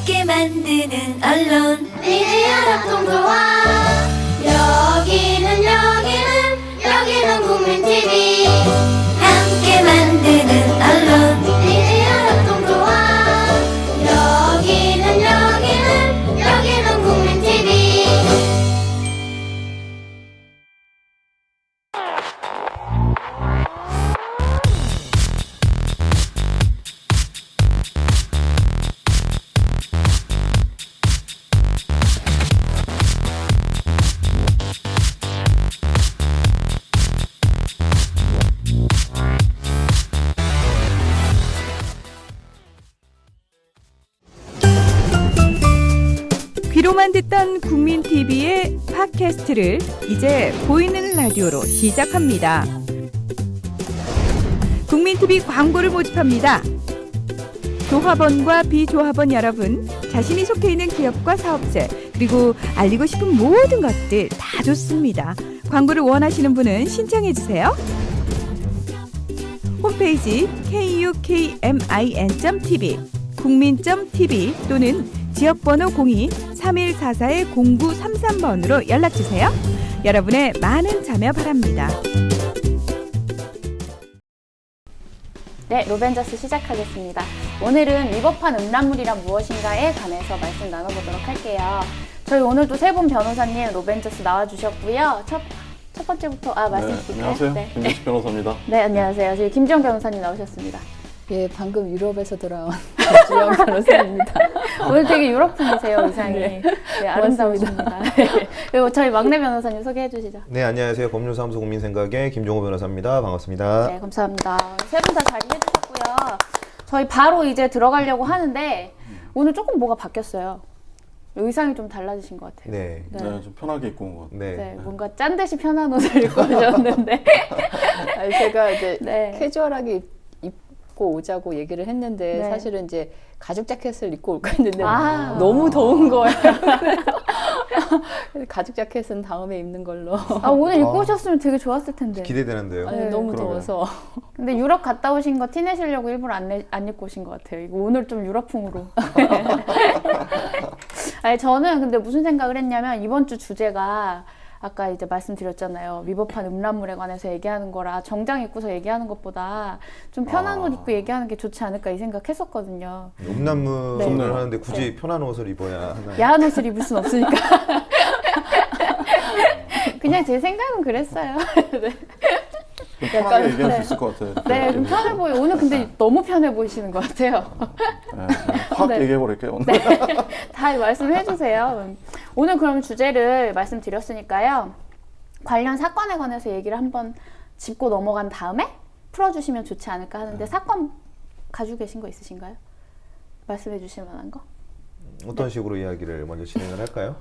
함께 만드는 언론 미디어 협동조합. 여기는 국민TV. 함께 만드는 언론 미디어 협동조합. 여기는 국민TV. 귀로만 듣던 국민TV의 팟캐스트를 이제 보이는 라디오로 시작합니다. 국민TV 광고를 모집합니다. 조합원과 비조합원 여러분, 자신이 속해 있는 기업과 사업체, 그리고 알리고 싶은 모든 것들 다 좋습니다. 광고를 원하시는 분은 신청해주세요. 홈페이지 kukmin.tv, 국민.tv 또는 지역번호 02-3144-0933번으로 연락주세요. 여러분의 많은 참여 바랍니다. 네, 로벤저스 시작하겠습니다. 오늘은 위법한 음란물이란 무엇인가에 관해서 말씀 나눠보도록 할게요. 저희 오늘도 세 분 변호사님 로벤저스 나와주셨고요. 첫 번째부터 말씀 드릴까요? 안녕하세요. 네. 김민식 변호사입니다. 네, 안녕하세요. 저희 김지영 변호사님 나오셨습니다. 예, 방금 유럽에서 돌아온 주영 변호사입니다. 오늘 되게 유럽풍이세요, 의상이. 네, 아름다우십니다. 네. 그리고 저희 막내 변호사님 소개해 주시죠. 네, 안녕하세요. 법률사무소 국민생각의 김종호 변호사입니다. 반갑습니다. 네, 감사합니다. 세 분 다 자리해 주셨고요. 저희 바로 이제 들어가려고 하는데 오늘 조금 뭐가 바뀌었어요. 의상이 좀 달라지신 것 같아요. 네. 네. 네, 좀 편하게 입고 온 것 같아요. 네. 네, 뭔가 짠 듯이 편한 옷을 입고 오셨는데. 아니, 제가 이제 네. 캐주얼하게 입고 오자고 얘기를 했는데 네. 사실은 이제 가죽 자켓을 입고 올까 했는데 아. 너무 더운 거예요. 그래서 가죽 자켓은 다음에 입는 걸로. 오늘 입고 오셨으면 되게 좋았을 텐데. 기대되는데요. 아니, 네. 너무 그러게요. 더워서. 근데 유럽 갔다 오신 거 티내시려고 일부러 안 입고 오신 것 같아요. 이거 오늘 좀 유럽풍으로. 아니, 저는 근데 무슨 생각을 했냐면 이번 주 주제가 아까 이제 말씀드렸잖아요. 위법한 음란물에 관해서 얘기하는 거라 정장 입고서 얘기하는 것보다 좀 편한 옷 입고 얘기하는 게 좋지 않을까 이 생각했었거든요. 음란물을 네. 하는데 굳이 편한 옷을 입어야 하나요? 야한 옷을 입을 순 없으니까. 그냥 제 생각은 그랬어요. 네. 좀 편하게 얘기할 네. 수 있을 것 같아요. 네, 좀 편해 보여요. 오늘 근데 너무 편해 보이시는 것 같아요. 네, 확 네. 얘기해 버릴게요. 오늘. 다 말씀해 주세요. 오늘 그럼 주제를 말씀드렸으니까요. 관련 사건에 관해서 얘기를 한번 짚고 넘어간 다음에 풀어주시면 좋지 않을까 하는데 사건 가지고 계신 거 있으신가요? 말씀해 주실 만한 거? 어떤 식으로 이야기를 먼저 진행을 할까요?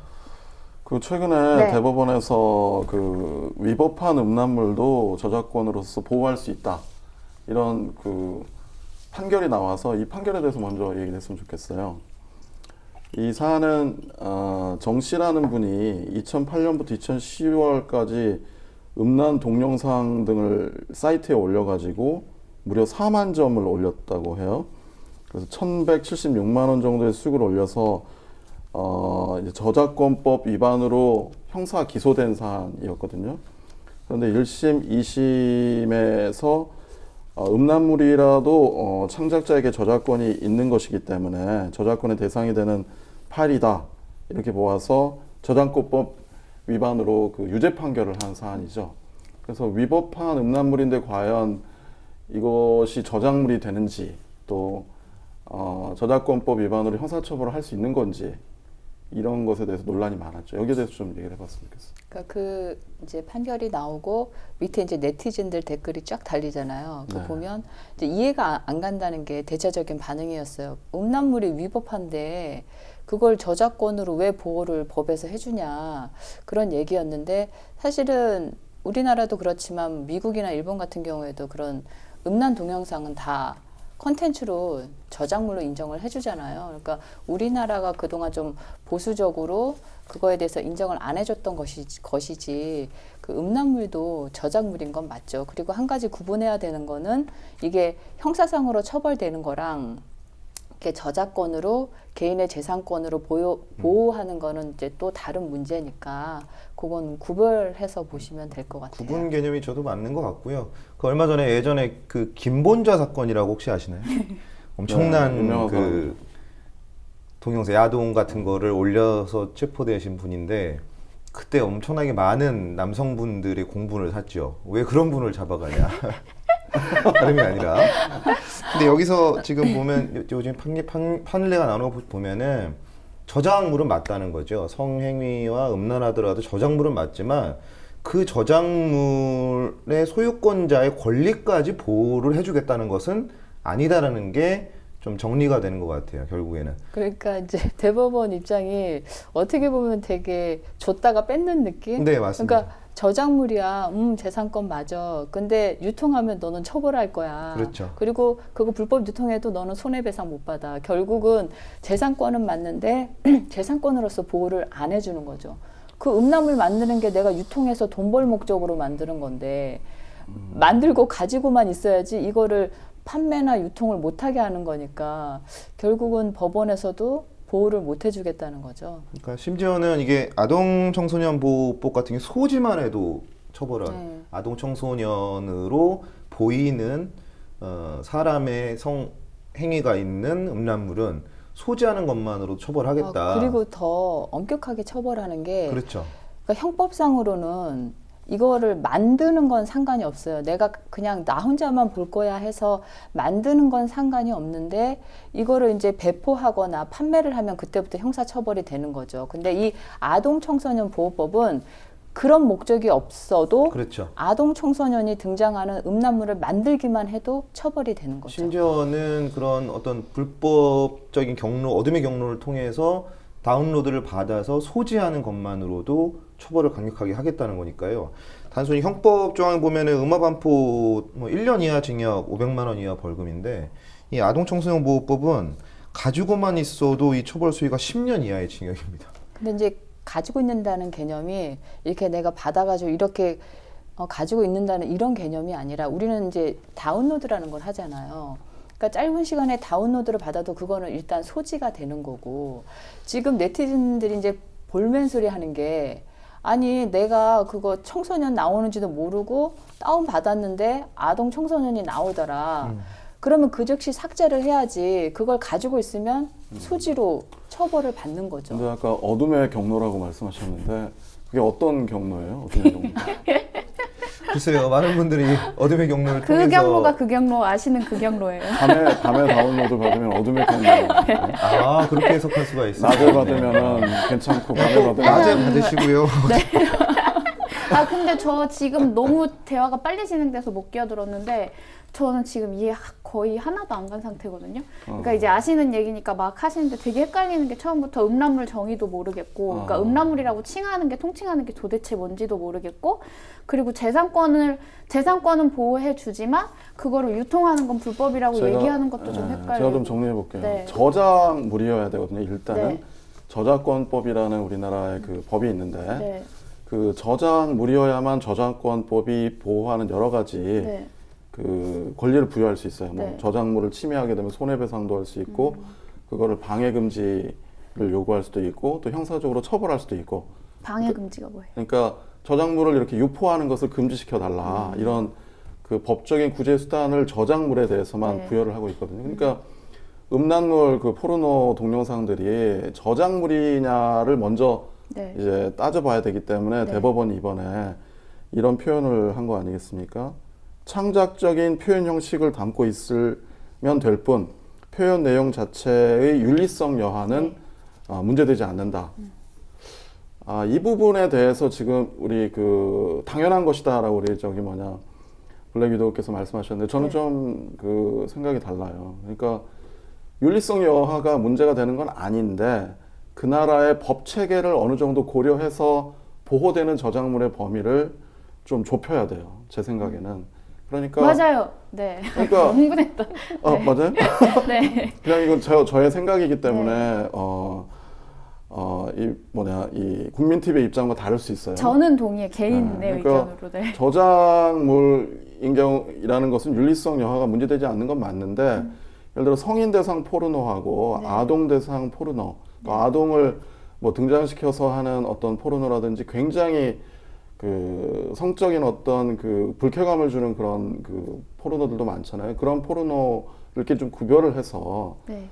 그 최근에 네. 대법원에서 그 위법한 음란물도 저작권으로서 보호할 수 있다. 이런 그 판결이 나와서 이 판결에 대해서 먼저 얘기를 했으면 좋겠어요. 이 사안은 정 씨라는 분이 2008년부터 2010월까지 음란 동영상 등을 사이트에 올려가지고 무려 4만 점을 올렸다고 해요. 그래서 1,176만 원 정도의 수익을 올려서 이제 저작권법 위반으로 형사 기소된 사안이었거든요. 그런데 1심, 2심에서 음란물이라도 창작자에게 저작권이 있는 것이기 때문에 저작권의 대상이 되는 파일이다 이렇게 보아서 저작권법 위반으로 그 유죄 판결을 한 사안이죠. 그래서 위법한 음란물인데 과연 이것이 저작물이 되는지 또 저작권법 위반으로 형사처벌을 할 수 있는 건지 이런 것에 대해서 논란이 많았죠. 여기에 대해서 좀 얘기를 해봤으면 좋겠어요. 그러니까 그 이제 판결이 나오고 밑에 이제 네티즌들 댓글이 쫙 달리잖아요. 그 네. 보면 이제 이해가 안 간다는 게 대체적인 반응이었어요. 음란물이 위법한데 그걸 저작권으로 왜 보호를 법에서 해주냐 그런 얘기였는데 사실은 우리나라도 그렇지만 미국이나 일본 같은 경우에도 그런 음란 동영상은 다 컨텐츠로 저작물로 인정을 해주잖아요. 그러니까 우리나라가 그동안 좀 보수적으로 그거에 대해서 인정을 안 해줬던 것이지 그 음란물도 저작물인 건 맞죠. 그리고 한 가지 구분해야 되는 거는 이게 형사상으로 처벌되는 거랑 이렇게 저작권으로 개인의 재산권으로 보호하는 거는 이제 또 다른 문제니까 그건 구별해서 보시면 될 것 같아요. 구분 개념이 저도 맞는 것 같고요. 그 얼마 전에 예전에 그 김본좌 사건이라고 혹시 아시나요? 엄청난 유명한 그 동영상 야동 같은 거를 올려서 체포되신 분인데 그때 엄청나게 많은 남성분들이 공분을 샀죠. 왜 그런 분을 잡아가냐. 다름이 아니라. 근데 여기서 지금 보면 요즘 판례가 나오는 거 보면은 저작물은 맞다는 거죠. 성행위와 음란하더라도 저작물은 맞지만 그 저작물의 소유권자의 권리까지 보호를 해주겠다는 것은 아니다라는 게 좀 정리가 되는 것 같아요. 결국에는. 그러니까 이제 대법원 입장이 어떻게 보면 되게 줬다가 뺏는 느낌? 네, 맞습니다. 그러니까 저작물이야, 재산권 맞아. 근데 유통하면 너는 처벌할 거야. 그렇죠. 그리고 그거 불법 유통해도 너는 손해배상 못 받아. 결국은 재산권은 맞는데 재산권으로서 보호를 안 해주는 거죠. 그 음란물 만드는 게 내가 유통해서 돈 벌 목적으로 만드는 건데 만들고 가지고만 있어야지 이거를 판매나 유통을 못하게 하는 거니까 결국은 법원에서도 보호를 못 해주겠다는 거죠. 그러니까 심지어는 이게 아동 청소년 보호법 같은 게 소지만 해도 처벌한 아동 청소년으로 보이는 사람의 성 행위가 있는 음란물은 소지하는 것만으로 처벌하겠다. 그리고 더 엄격하게 처벌하는 게 그렇죠. 그러니까 형법상으로는 이거를 만드는 건 상관이 없어요. 내가 그냥 나 혼자만 볼 거야 해서 만드는 건 상관이 없는데 이거를 이제 배포하거나 판매를 하면 그때부터 형사처벌이 되는 거죠. 근데 이 아동 청소년 보호법은 그런 목적이 없어도 그렇죠. 아동 청소년이 등장하는 음란물을 만들기만 해도 처벌이 되는 거죠. 심지어는 그런 어떤 불법적인 경로, 어둠의 경로를 통해서 다운로드를 받아서 소지하는 것만으로도 처벌을 강력하게 하겠다는 거니까요. 단순히 형법 조항을 보면은 음압반포 뭐 1년 이하 징역 500만 원 이하 벌금인데 이 아동청소년 보호법은 가지고만 있어도 이 처벌 수위가 10년 이하의 징역입니다. 근데 이제 가지고 있는다는 개념이 이렇게 내가 받아가지고 이렇게 가지고 있는다는 이런 개념이 아니라 우리는 이제 다운로드라는 걸 하잖아요. 그러니까 짧은 시간에 다운로드를 받아도 그거는 일단 소지가 되는 거고 지금 네티즌들이 이제 볼멘소리 하는 게 아니 내가 그거 청소년 나오는지도 모르고 다운 받았는데 아동 청소년이 나오더라. 그러면 그 즉시 삭제를 해야지 그걸 가지고 있으면 소지로 처벌을 받는 거죠. 근데 아까 어둠의 경로라고 말씀하셨는데 그게 어떤 경로예요? 어둠의 경로? 글쎄요, 많은 분들이 어둠의 경로를 그 통해서 경로가 그 경로 아시는 그 경로예요. 밤에 다운로드 받으면 어둠의 경로. 아 그렇게 해석할 수가 있어요. 낮에 받으면은 괜찮고 밤에 받으면 낮에 받으시고요. 아 근데 저 지금 너무 대화가 빨리 진행돼서 못 끼어들었는데 저는 지금 이해 거의 하나도 안 간 상태거든요. 그러니까 이제 아시는 얘기니까 막 하시는데 되게 헷갈리는 게 처음부터 음란물 정의도 모르겠고 그러니까 음란물이라고 칭하는 게 통칭하는 게 도대체 뭔지도 모르겠고 그리고 재산권은 보호해 주지만 그거를 유통하는 건 불법이라고 얘기하는 것도 좀 헷갈려요. 제가 좀 정리해 볼게요. 네. 저작물이어야 되거든요. 일단은 네. 저작권법이라는 우리나라의 그 법이 있는데 네. 그 저작물이어야만 저작권법이 보호하는 여러 가지 네. 그 권리를 부여할 수 있어요. 뭐 네. 저작물을 침해하게 되면 손해배상도 할 수 있고 그거를 방해 금지를 요구할 수도 있고 또 형사적으로 처벌할 수도 있고. 방해 금지가 뭐예요? 그러니까 저작물을 이렇게 유포하는 것을 금지시켜 달라 이런 그 법적인 구제 수단을 저작물에 대해서만 네. 부여를 하고 있거든요. 그러니까 음란물 그 포르노 동영상들이 저작물이냐를 먼저 네. 이제 따져봐야 되기 때문에 네. 대법원이 이번에 이런 표현을 한 거 아니겠습니까? 창작적인 표현 형식을 담고 있으면 될 뿐 표현 내용 자체의 윤리성 여하는 문제되지 않는다. 이 부분에 대해서 지금 우리 그 당연한 것이다라고 우리 블랙 위도우께서 말씀하셨는데 저는 네. 좀 그 생각이 달라요. 그러니까 윤리성 여하가 문제가 되는 건 아닌데 그 나라의 법 체계를 어느 정도 고려해서 보호되는 저작물의 범위를 좀 좁혀야 돼요. 제 생각에는. 그러니까 맞아요. 네. 그러니까 흥분했다. 맞아요? 네. 그냥 이건 저의 생각이기 때문에 이 국민 TV의 입장과 다를 수 있어요. 저는 동의해 개인의 그러니까 의견으로. 네. 저작물인 경우라는 것은 윤리성 여하가 문제되지 않는 건 맞는데 예를 들어 성인 대상 포르노하고 네. 아동 대상 포르노, 또 아동을 뭐 등장시켜서 하는 어떤 포르노라든지 굉장히 그 성적인 어떤 그 불쾌감을 주는 그런 그 포르노들도 많잖아요. 그런 포르노를 이렇게 좀 구별을 해서 네.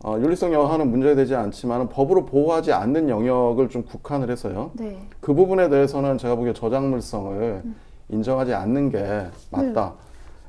윤리성 여하는 문제되지 않지만 법으로 보호하지 않는 영역을 좀 국한을 해서요. 네. 그 부분에 대해서는 제가 보기에 저작물성을 인정하지 않는 게 맞다.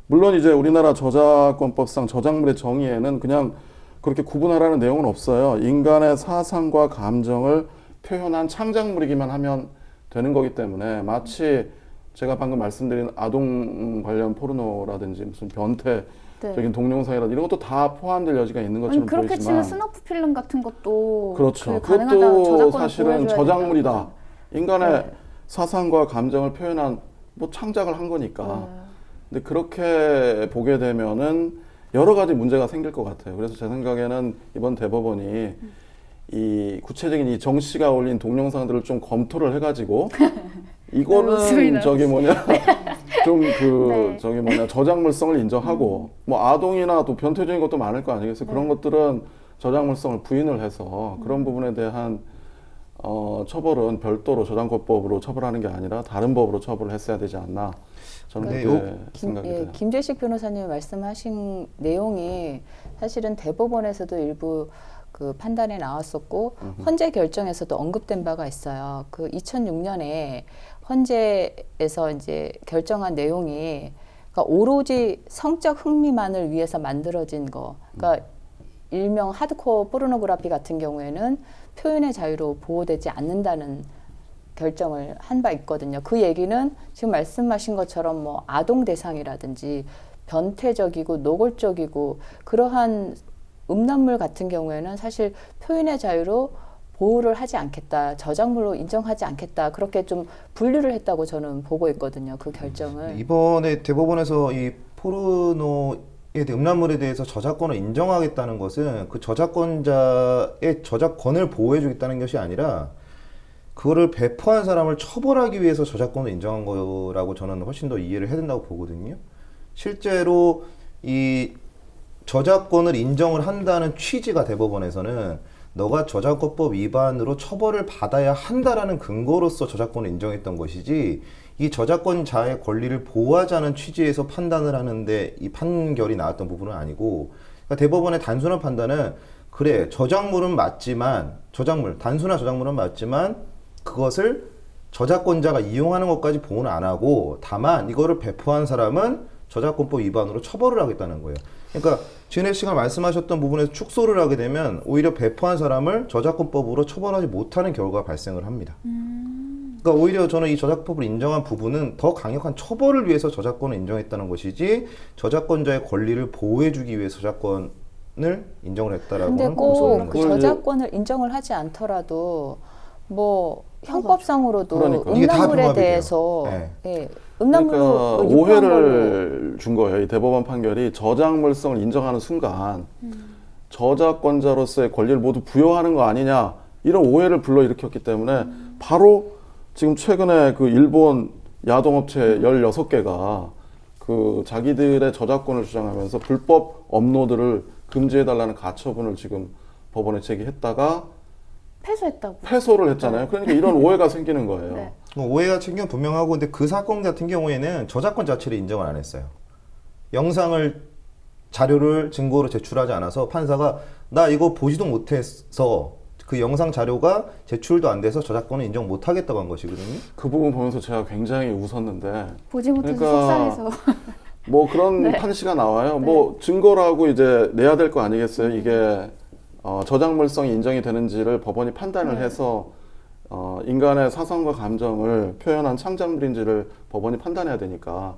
물론 이제 우리나라 저작권법상 저작물의 정의에는 그냥 그렇게 구분하라는 내용은 없어요. 인간의 사상과 감정을 표현한 창작물이기만 하면 되는 거기 때문에 마치 제가 방금 말씀드린 아동 관련 포르노라든지 무슨 변태적인 동영상이라든지 이런 것도 다 포함될 여지가 있는 아니 것처럼 그렇게 보이지만 치면 스너프 필름 같은 것도 그렇죠. 그 가능하다고 그것도 저작권을 사실은 보호해줘야 저작물이다. 된다. 인간의 네. 사상과 감정을 표현한 뭐 창작을 한 거니까. 네. 근데 그렇게 보게 되면은 여러 가지 문제가 생길 것 같아요. 그래서 제 생각에는 이번 대법원이 이 구체적인 이 정 씨가 올린 동영상들을 좀 검토를 해가지고 이거는 웃음이 저기 뭐냐 좀 그 네. 저기 뭐냐 저작물성을 인정하고 뭐 아동이나 또 변태적인 것도 많을 거 아니겠어요. 그런 것들은 저작물성을 부인을 해서 그런 부분에 대한 처벌은 별도로 저작권법으로 처벌하는 게 아니라 다른 법으로 처벌을 했어야 되지 않나 저는 네, 그렇게 생각이 돼요. 김재식 변호사님이 말씀하신 내용이 사실은 대법원에서도 일부 그 판단에 나왔었고 헌재 결정에서도 언급된 바가 있어요. 그 2006년에 헌재에서 이제 결정한 내용이 그러니까 오로지 성적 흥미만을 위해서 만들어진 거. 그러니까 일명 하드코어 포르노그래피 같은 경우에는 표현의 자유로 보호되지 않는다는 결정을 한 바 있거든요. 그 얘기는 지금 말씀하신 것처럼 뭐 아동 대상이라든지 변태적이고 노골적이고 그러한 음란물 같은 경우에는 사실 표현의 자유로 보호를 하지 않겠다, 저작물로 인정하지 않겠다 그렇게 좀 분류를 했다고 저는 보고 있거든요. 그 결정을. 이번에 대법원에서 이 포르노에 대해 음란물에 대해서 저작권을 인정하겠다는 것은 그 저작권자의 저작권을 보호해주겠다는 것이 아니라 그거를 배포한 사람을 처벌하기 위해서 저작권을 인정한 거라고 저는 훨씬 더 이해를 해야 된다고 보거든요. 실제로 이 저작권을 인정을 한다는 취지가 대법원에서는 너가 저작권법 위반으로 처벌을 받아야 한다라는 근거로서 저작권을 인정했던 것이지 이 저작권자의 권리를 보호하자는 취지에서 판단을 하는데 이 판결이 나왔던 부분은 아니고 그러니까 대법원의 단순한 판단은 그래 저작물은 맞지만 단순한 저작물은 맞지만 그것을 저작권자가 이용하는 것까지 보호는 안 하고 다만 이거를 배포한 사람은 저작권법 위반으로 처벌을 하겠다는 거예요. 그러니까 진혜 씨가 말씀하셨던 부분에서 축소를 하게 되면 오히려 배포한 사람을 저작권법으로 처벌하지 못하는 결과가 발생을 합니다. 그러니까 오히려 저는 이 저작법을 인정한 부분은 더 강력한 처벌을 위해서 저작권을 인정했다는 것이지 저작권자의 권리를 보호해주기 위해 저작권을 인정을 했다라고 근데 하는 볼수 없는 꼭 그 거죠. 저작권을 인정을 하지 않더라도 뭐 형법상으로도 그러니까. 이게 다 음란물에 봉합이 돼요. 대해서 네. 예, 음란물로 그러니까 유포한 걸로 오해를 준 거예요. 이 대법원 판결이 저작물성을 인정하는 순간 저작권자로서의 권리를 모두 부여하는 거 아니냐 이런 오해를 불러일으켰기 때문에 바로 지금 최근에 그 일본 야동업체 16개가 그 자기들의 저작권을 주장하면서 불법 업로드를 금지해달라는 가처분을 지금 법원에 제기했다가 패소했다고. 패소를 했잖아요. 그러니까 이런 오해가 생기는 거예요. 네. 오해가 챙겨 분명하고 근데 그 사건 같은 경우에는 저작권 자체를 인정을 안 했어요. 영상을 자료를 증거로 제출하지 않아서 판사가 나 이거 보지도 못해서 그 영상 자료가 제출도 안 돼서 저작권을 인정 못 하겠다고 한 것이거든요. 그 부분 보면서 제가 굉장히 웃었는데 보지 못해서 그러니까 속상해서. 뭐 그런 네. 판시가 나와요. 뭐 증거라고 이제 내야 될 거 아니겠어요. 이게 저작물성이 인정이 되는지를 법원이 판단을 해서 인간의 사상과 감정을 표현한 창작물인지를 법원이 판단해야 되니까.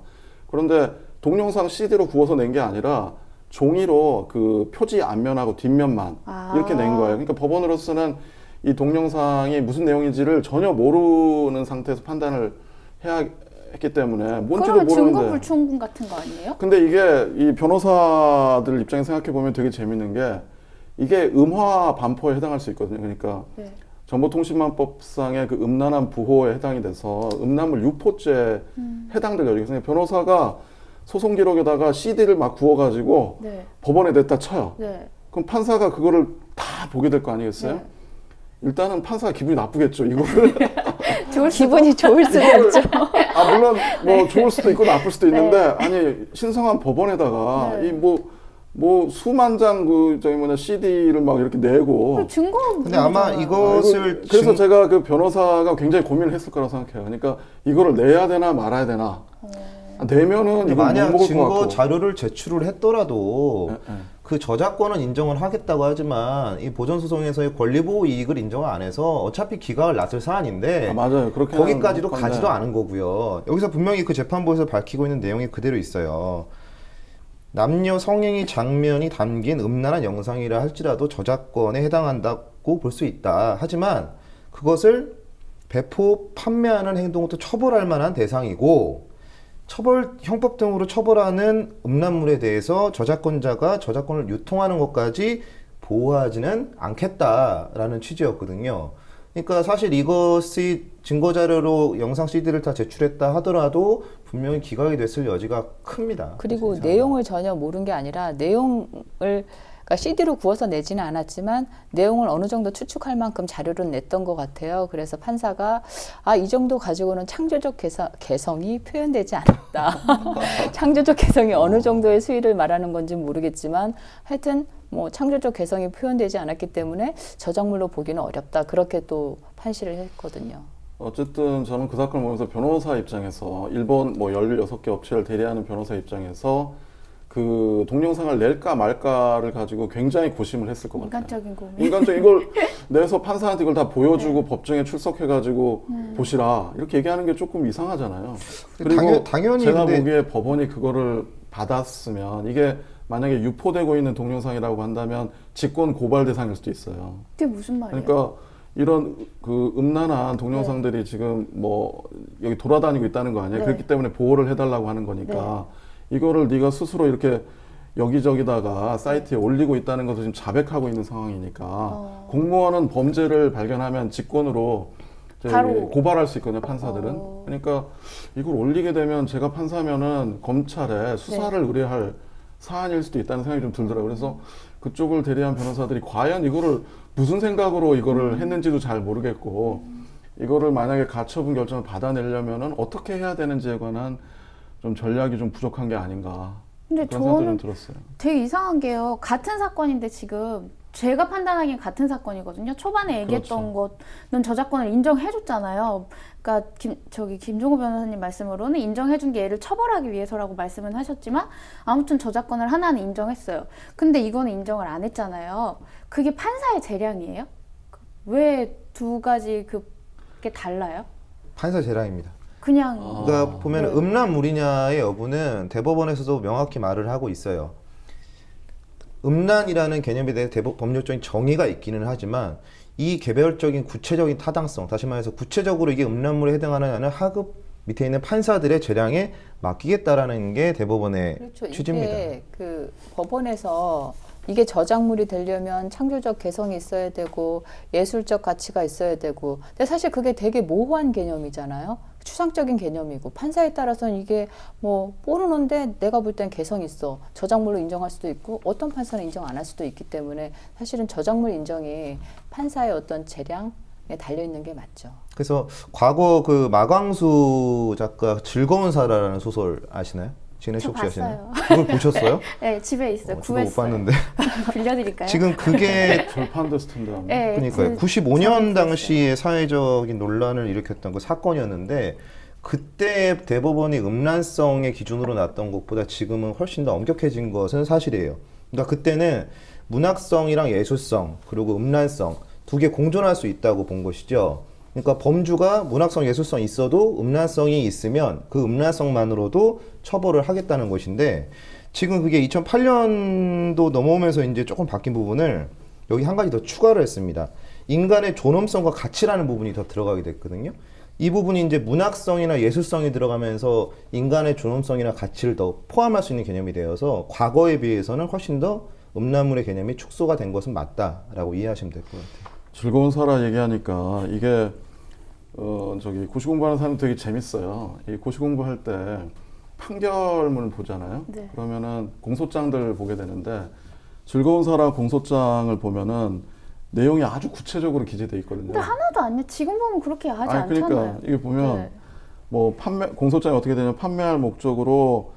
그런데 동영상 CD로 구워서 낸 게 아니라 종이로 그 표지 앞면하고 뒷면만 이렇게 낸 거예요. 그러니까 법원으로서는 이 동영상이 무슨 내용인지를 전혀 모르는 상태에서 판단을 해야 했기 때문에 뭔지도 그러면 증거 모르는데. 불충분 같은 거 아니에요? 근데 이게 이 변호사들 입장에서 생각해 보면 되게 재밌는 게 이게 음화 반포에 해당할 수 있거든요. 그러니까 네. 정보통신망법상의 그 음란한 부호에 해당이 돼서 음란물 유포죄 해당될 여지가 있어요. 변호사가 소송 기록에다가 CD를 막 구워가지고 네. 법원에 냈다 쳐요. 네. 그럼 판사가 그거를 다 보게 될 거 아니겠어요? 네. 일단은 판사가 기분이 나쁘겠죠. 이거를 기분이 좋을 수도 있죠. 물론 뭐 좋을 수도 있고 나쁠 수도 있는데 아니 신성한 법원에다가 네. 이 뭐 수만 장 그 저기 뭐냐 CD를 막 이렇게 내고 증거가 근데 아마 문제잖아요. 이것을 그래서 제가 그 변호사가 굉장히 고민을 했을 거라고 생각해요. 그러니까 이거를 내야 되나 말아야 되나. 내면은 근데 이걸 못 만약 먹을 것 증거 같고. 자료를 제출을 했더라도 네, 네. 그 저작권은 인정을 하겠다고 하지만 이 보전소송에서의 권리보호 이익을 인정을 안 해서 어차피 기각을 놨을 사안인데 맞아요. 그렇게 거기까지도 하는 건데. 가지도 않은 거고요. 여기서 분명히 그 재판부에서 밝히고 있는 내용이 그대로 있어요. 남녀 성행위 장면이 담긴 음란한 영상이라 할지라도 저작권에 해당한다고 볼 수 있다. 하지만 그것을 배포, 판매하는 행동부터 처벌할 만한 대상이고 형법 등으로 처벌하는 음란물에 대해서 저작권자가 저작권을 유통하는 것까지 보호하지는 않겠다라는 취지였거든요. 그러니까 사실 이것이 증거자료로 영상 CD를 다 제출했다 하더라도 분명히 기각이 됐을 여지가 큽니다. 그리고 진짜. 내용을 전혀 모른 게 아니라 내용을 그러니까 CD로 구워서 내지는 않았지만 내용을 어느 정도 추측할 만큼 자료를 냈던 것 같아요. 그래서 판사가 이 정도 가지고는 창조적 개성이 표현되지 않았다. 창조적 개성이 어느 정도의 수위를 말하는 건지 모르겠지만 하여튼 뭐 창조적 개성이 표현되지 않았기 때문에 저작물로 보기는 어렵다. 그렇게 또 판시를 했거든요. 어쨌든 저는 그 사건을 보면서 변호사 입장에서 일본 뭐 16개 업체를 대리하는 변호사 입장에서 그 동영상을 낼까 말까를 가지고 굉장히 고심을 했을 것 같아요. 인간적인 고민. 인간적 이걸 내서 판사한테 이걸 다 보여주고 법정에 출석해가지고 보시라 이렇게 얘기하는 게 조금 이상하잖아요. 그리고 당연히 제가 근데 보기에 법원이 그거를 받았으면 이게 만약에 유포되고 있는 동영상이라고 한다면 직권 고발 대상일 수도 있어요. 그게 무슨 말이에요? 그러니까 이런 그 음란한 동영상들이 지금 뭐 여기 돌아다니고 있다는 거 아니에요? 네. 그렇기 때문에 보호를 해달라고 하는 거니까 이거를 네가 스스로 이렇게 여기저기다가 사이트에 올리고 있다는 것을 지금 자백하고 있는 상황이니까 공무원은 범죄를 발견하면 직권으로 이제 바로. 고발할 수 있거든요, 판사들은. 그러니까 이걸 올리게 되면 제가 판사면은 검찰에 수사를 의뢰할 사안일 수도 있다는 생각이 좀 들더라고요. 그래서 그쪽을 대리한 변호사들이 과연 이거를 무슨 생각으로 이거를 했는지도 잘 모르겠고 이거를 만약에 가처분 결정을 받아내려면은 어떻게 해야 되는지에 관한 좀 전략이 좀 부족한 게 아닌가 근데 그런 생각도 좀 저는 들었어요. 되게 이상한 게요. 같은 사건인데 지금 제가 판단하기엔 같은 사건이거든요. 초반에 얘기했던 거는 저작권을 인정해줬잖아요. 그러니까 김종호 변호사님 말씀으로는 인정해준 게 얘를 처벌하기 위해서라고 말씀은 하셨지만 아무튼 저작권을 하나는 인정했어요. 근데 이거는 인정을 안 했잖아요. 그게 판사의 재량이에요? 왜 두 가지 그게 달라요? 판사 재량입니다. 그냥 그러니까 보면 네. 음란물이냐의 여부는 대법원에서도 명확히 말을 하고 있어요. 음란이라는 개념에 대해 법률적인 정의가 있기는 하지만 이 개별적인 구체적인 타당성, 다시 말해서 구체적으로 이게 음란물에 해당하느냐는 하급 밑에 있는 판사들의 재량에 맡기겠다라는 게 대법원의 그렇죠. 취지입니다. 이게 그 법원에서 이게 저작물이 되려면 창조적 개성이 있어야 되고 예술적 가치가 있어야 되고 근데 사실 그게 되게 모호한 개념이잖아요. 추상적인 개념이고 판사에 따라서는 이게 뭐 모르는데 내가 볼 땐 개성 있어. 저작물로 인정할 수도 있고 어떤 판사는 인정 안 할 수도 있기 때문에 사실은 저작물 인정이 판사의 어떤 재량에 달려있는 게 맞죠. 그래서 과거 그 마광수 작가 즐거운 사라라는 소설 아시나요? 진혜씨 저 혹시 아시나요? 봤어요. 그걸 보셨어요? 네, 집에 있어요. 저도 못 구했어요. 봤는데 빌려드릴까요? 지금 그게 절판됐을 텐데. 아마. 네, 그러니까요. 95년 당시에 사회적인 논란을 일으켰던 그 사건이었는데 그때 대법원이 음란성의 기준으로 놨던 것보다 지금은 훨씬 더 엄격해진 것은 사실이에요. 그러니까 그때는 문학성이랑 예술성 그리고 음란성 두 개 공존할 수 있다고 본 것이죠. 그러니까 범주가 문학성, 예술성이 있어도 음란성이 있으면 그 음란성만으로도 처벌을 하겠다는 것인데 지금 그게 2008년도 넘어오면서 이제 조금 바뀐 부분을 여기 한 가지 더 추가를 했습니다. 인간의 존엄성과 가치라는 부분이 더 들어가게 됐거든요. 이 부분이 이제 문학성이나 예술성이 들어가면서 인간의 존엄성이나 가치를 더 포함할 수 있는 개념이 되어서 과거에 비해서는 훨씬 더 음란물의 개념이 축소가 된 것은 맞다라고 이해하시면 될 것 같아요. 즐거운 사라 얘기하니까 이게 저기 고시 공부하는 사람 되게 재밌어요. 이 고시 공부할 때 판결문을 보잖아요. 네. 그러면은 공소장들을 보게 되는데 즐거운 사람 공소장을 보면은 내용이 아주 구체적으로 기재돼 있거든요. 근데 하나도 아니야. 지금 보면 그렇게 하지 아니, 않잖아요. 그러니까 이게 보면 네. 뭐 공소장이 어떻게 되냐면 판매할 목적으로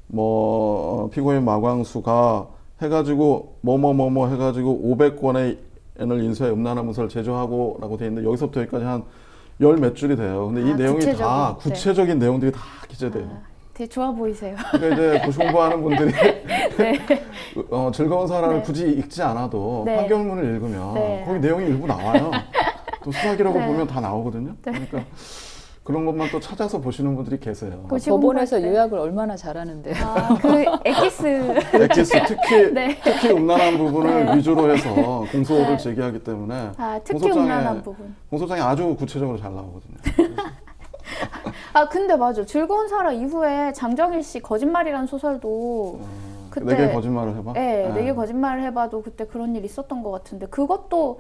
뭐 피고인 마광수가 해가지고 뭐뭐뭐뭐 해가지고 500권의 N을 인수해 음란한 문서를 제조하고라고 돼 있는데 여기서부터 여기까지 한 열 몇 줄이 돼요. 근데 이 내용이 구체적인, 다 네. 구체적인 내용들이 다 기재돼요. 되게 좋아 보이세요. 그러니까 이제 고시 공부하는 분들이 즐거운 사람을 네. 굳이 읽지 않아도 네. 판결문을 읽으면 네. 거기 내용이 일부 나와요. 또 수사기록을 네. 보면 다 나오거든요. 그러니까 그런 것만 또 찾아서 보시는 분들이 계세요. 고시 법원에서 공부할 때. 요약을 얼마나 잘하는데. 그 엑기스. 엑기스 특히 네. 특히 음란한 부분을 네. 위주로 해서 공소를 네. 제기하기 때문에 특히 공소장에- 음란한 부분. 공소장이 아주 구체적으로 잘 나오거든요. 근데 맞아. 즐거운 사람 이후에 장정일 씨 거짓말이라는 소설도 그때 내게 거짓말을 해봐. 네, 내게 거짓말을 해봐도 그때 그런 일 있었던 것 같은데 그것도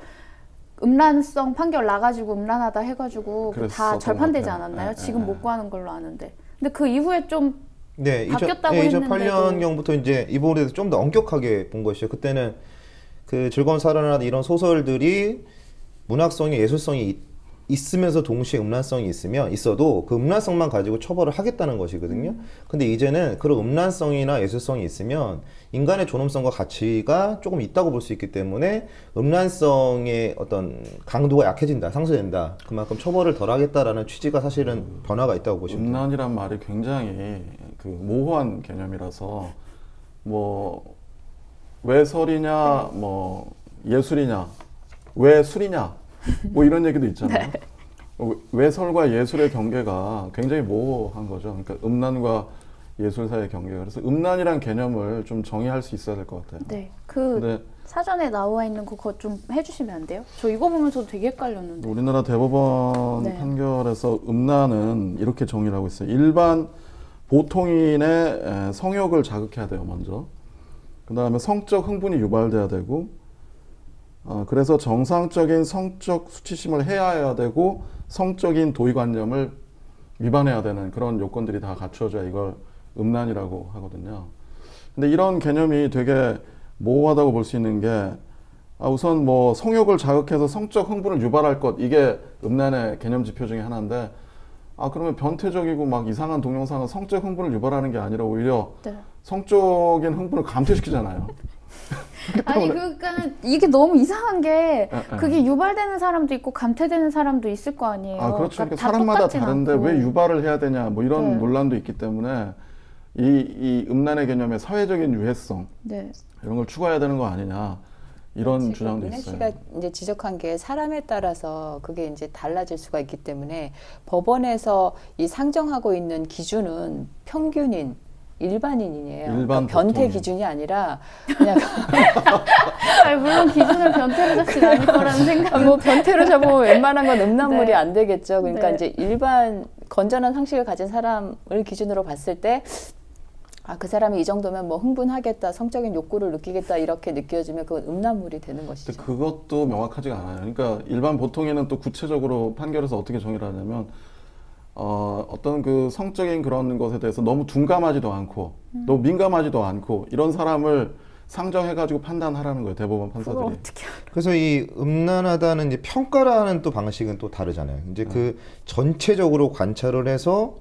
음란성 판결 나가지고 음란하다 해가지고 다 그랬었던 절판되지 것 같아요. 않았나요? 네, 지금 네. 못 구하는 걸로 아는데. 근데 그 이후에 좀 네, 바뀌었다고 2008년경부터 이제 이 부분에 대해서 좀 더 엄격하게 본 것이죠. 그때는 그 즐거운 사랑이나 이런 소설들이 문학성이 예술성이 있으면서 동시에 음란성이 있어도 그 음란성만 가지고 처벌을 하겠다는 것이거든요. 근데 이제는 그런 음란성이나 예술성이 있으면 인간의 존엄성과 가치가 조금 있다고 볼 수 있기 때문에 음란성의 어떤 강도가 약해진다, 상쇄된다. 그만큼 처벌을 덜 하겠다라는 취지가 사실은 변화가 있다고 보시면 됩니다. 음란이란 말이 굉장히 그 모호한 개념이라서 뭐 외설이냐 뭐 예술이냐 왜 술이냐 뭐 이런 얘기도 있잖아요. 외설과 예술의 경계가 굉장히 모호한 거죠. 그러니까 음란과 예술 사이의 경계가. 그래서 음란이란 개념을 좀 정의할 수 있어야 될 것 같아요. 네, 그 근데 사전에 나와 있는 그거 좀 해주시면 안 돼요? 저 이거 보면서 되게 헷갈렸는데. 우리나라 대법원 네. 판결에서 음란은 이렇게 정의를 하고 있어요. 일반 보통인의 성욕을 자극해야 돼요, 먼저. 그 다음에 성적 흥분이 유발돼야 되고, 그래서 정상적인 성적 수치심을 해야 되고, 성적인 도의관념을 위반해야 되는 그런 요건들이 다 갖추어져야 이걸 음란이라고 하거든요. 근데 이런 개념이 되게 모호하다고 볼 수 있는 게, 우선 뭐 성욕을 자극해서 성적 흥분을 유발할 것, 이게 음란의 개념 지표 중에 하나인데, 그러면 변태적이고 막 이상한 동영상은 성적 흥분을 유발하는 게 아니라 오히려 네. 성적인 흥분을 감퇴시키잖아요. 아니 그러니까 이게 너무 이상한 게 예. 그게 유발되는 사람도 있고 감퇴되는 사람도 있을 거 아니에요. 그렇죠. 그러니까 다 사람마다 똑같진 다른데 않고. 왜 유발을 해야 되냐, 뭐 이런 네. 논란도 있기 때문에 이 음란의 개념의 사회적인 유해성 네. 이런 걸 추가해야 되는 거 아니냐 이런 지금 주장도 민혜 있어요. 씨가 이제 지적한 게 사람에 따라서 그게 이제 달라질 수가 있기 때문에 법원에서 이 상정하고 있는 기준은 평균인 일반인이에요. 일반 그러니까 변태 보통인. 기준이 아니라 그냥 아니, 물론 기준을 변태로 잡진 않을 거라는 생각. 뭐 변태로 잡으면 웬만한 건 음란물이 네. 안 되겠죠. 그러니까 네. 이제 일반 건전한 상식을 가진 사람을 기준으로 봤을 때 그 사람이 이 정도면 뭐 흥분하겠다, 성적인 욕구를 느끼겠다 이렇게 느껴지면 그건 음란물이 되는 근데 것이죠. 그것도 명확하지가 않아요. 그러니까 일반 보통에는 또 구체적으로 판결에서 어떻게 정의를 하냐면 어떤 그 성적인 그런 것에 대해서 너무 둔감하지도 않고 너무 민감하지도 않고 이런 사람을 상정해가지고 판단하라는 거예요. 대법원 그걸 판사들이. 어떻게 알아? 그래서 이 음란하다는 이제 평가라는 또 방식은 또 다르잖아요. 이제 그 전체적으로 관찰을 해서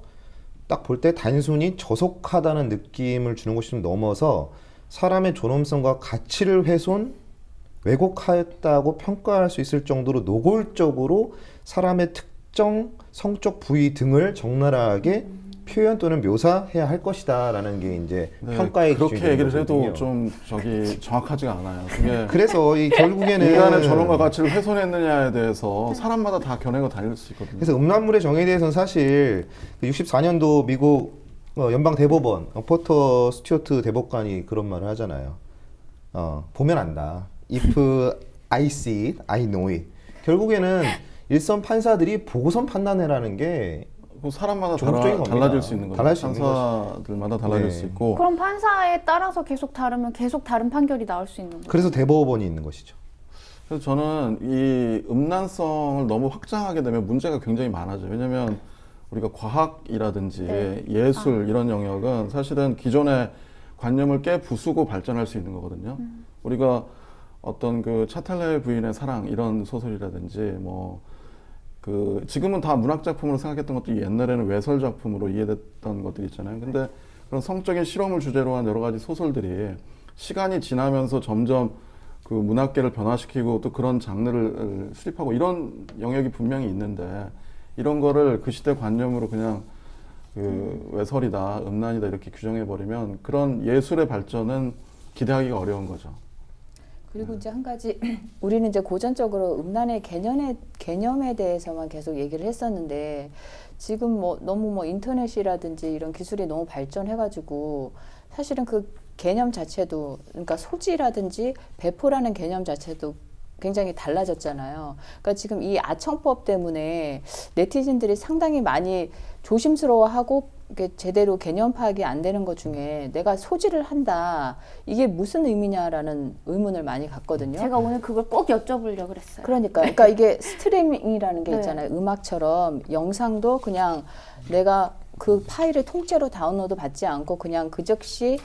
딱 볼 때 단순히 저속하다는 느낌을 주는 것이 좀 넘어서 사람의 존엄성과 가치를 훼손, 왜곡하였다고 평가할 수 있을 정도로 노골적으로 사람의 특정 성적 부위 등을 적나라하게 표현 또는 묘사해야 할 것이다라는 게 이제 평가의 그렇게 기준이 얘기를 되는 해도 거거든요. 좀 정확하지가 않아요. 그게 그래서 이 결국에는 인간의 존엄과 가치를 훼손했느냐에 대해서 사람마다 다 견해가 다를 수 있거든요. 그래서 음란물의 정의에 대해서는 사실 64년도 미국 연방 대법원 포터 스튜어트 대법관이 그런 말을 하잖아요. 보면 안다. If I see it, I know it. 결국에는 일선 판사들이 보고선 판단해라는 게 뭐 사람마다 종합적인 겁니다. 달라질 수 있는 거죠. 달라질 수 있는 판사들마다 달라질 네. 수 있고. 그럼 판사에 따라서 계속 다르면 계속 다른 판결이 나올 수 있는 거예요. 그래서 대법원이 있는 것이죠. 그래서 저는 이 음란성을 너무 확장하게 되면 문제가 굉장히 많아져요. 왜냐하면 우리가 과학이라든지 네. 예술 이런 영역은 사실은 기존의 관념을 깨 부수고 발전할 수 있는 거거든요. 우리가 어떤 그 차텔레 부인의 사랑 이런 소설이라든지 뭐 그 지금은 다 문학 작품으로 생각했던 것도 옛날에는 외설 작품으로 이해됐던 것들이 있잖아요. 근데 그런 성적인 실험을 주제로 한 여러 가지 소설들이 시간이 지나면서 점점 그 문학계를 변화시키고 또 그런 장르를 수립하고 이런 영역이 분명히 있는데 이런 거를 그 시대 관념으로 그냥 그 외설이다, 음란이다 이렇게 규정해 버리면 그런 예술의 발전은 기대하기가 어려운 거죠. 그리고 이제 한 가지 우리는 이제 고전적으로 음란의 개념에 대해서만 계속 얘기를 했었는데 지금 뭐 너무 뭐 인터넷이라든지 이런 기술이 너무 발전해가지고 사실은 그 개념 자체도 그러니까 소지라든지 배포라는 개념 자체도 굉장히 달라졌잖아요. 그러니까 지금 이 아청법 때문에 네티즌들이 상당히 많이 조심스러워하고 이게 제대로 개념 파악이 안 되는 것 중에 내가 소지를 한다 이게 무슨 의미냐라는 의문을 많이 갖거든요. 제가 오늘 그걸 꼭 여쭤보려고 그랬어요. 그러니까 이게 스트리밍이라는 게 네. 있잖아요. 음악처럼 영상도 그냥 내가 그 파일을 통째로 다운로드 받지 않고 그냥 그 즉시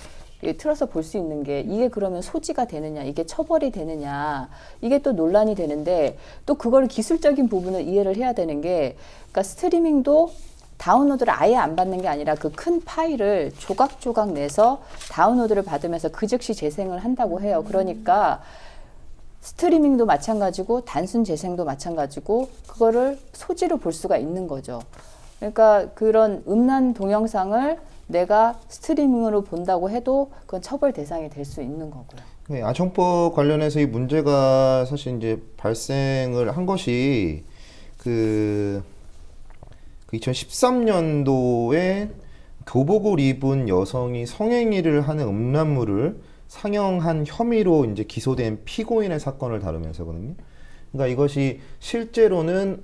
틀어서 볼 수 있는 게 이게 그러면 소지가 되느냐 이게 처벌이 되느냐 이게 또 논란이 되는데 또 그걸 기술적인 부분을 이해를 해야 되는 게 그러니까 스트리밍도 다운로드를 아예 안 받는 게 아니라 그 큰 파일을 조각조각 내서 다운로드를 받으면서 그 즉시 재생을 한다고 해요. 그러니까 스트리밍도 마찬가지고 단순 재생도 마찬가지고 그거를 소지로 볼 수가 있는 거죠. 그러니까 그런 음란 동영상을 내가 스트리밍으로 본다고 해도 그건 처벌 대상이 될 수 있는 거고요. 네, 아청법 관련해서 이 문제가 사실 이제 발생을 한 것이 그 2013년도에 교복을 입은 여성이 성행위를 하는 음란물을 상영한 혐의로 이제 기소된 피고인의 사건을 다루면서거든요. 그러니까 이것이 실제로는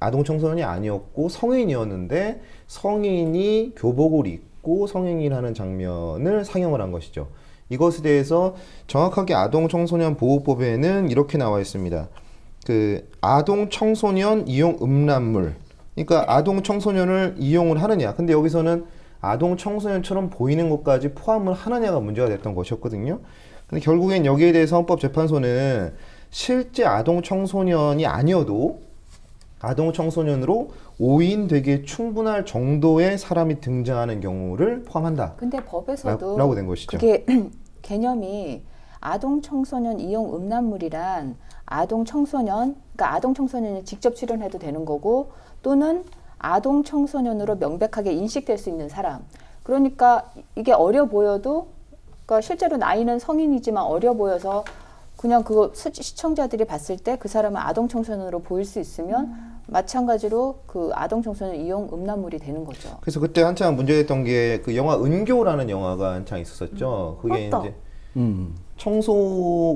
아동 청소년이 아니었고 성인이었는데 성인이 교복을 입고 성행위를 하는 장면을 상영을 한 것이죠. 이것에 대해서 정확하게 아동 청소년 보호법에는 이렇게 나와 있습니다. 그 아동 청소년 이용 음란물. 그러니까 아동 청소년을 이용을 하느냐. 근데 여기서는 아동 청소년처럼 보이는 것까지 포함을 하느냐가 문제가 됐던 것이었거든요. 근데 결국엔 여기에 대해서 헌법재판소는 실제 아동 청소년이 아니어도 아동 청소년으로 오인되기에 충분할 정도의 사람이 등장하는 경우를 포함한다. 근데 법에서도 라고 된 것이죠. 그게 개념이 아동 청소년 이용 음란물이란 아동 청소년, 그러니까 아동 청소년이 직접 출연해도 되는 거고 또는 아동 청소년으로 명백하게 인식될 수 있는 사람. 그러니까 이게 어려 보여도 그러니까 실제로 나이는 성인이지만 어려 보여서 그냥 그거 시청자들이 봤을 때 그 사람은 아동 청소년으로 보일 수 있으면 마찬가지로 그 아동 청소년 이용 음란물이 되는 거죠. 그래서 그때 한창 문제됐던 게 그 영화 은교라는 영화가 한창 있었었죠. 그게 맞다. 이제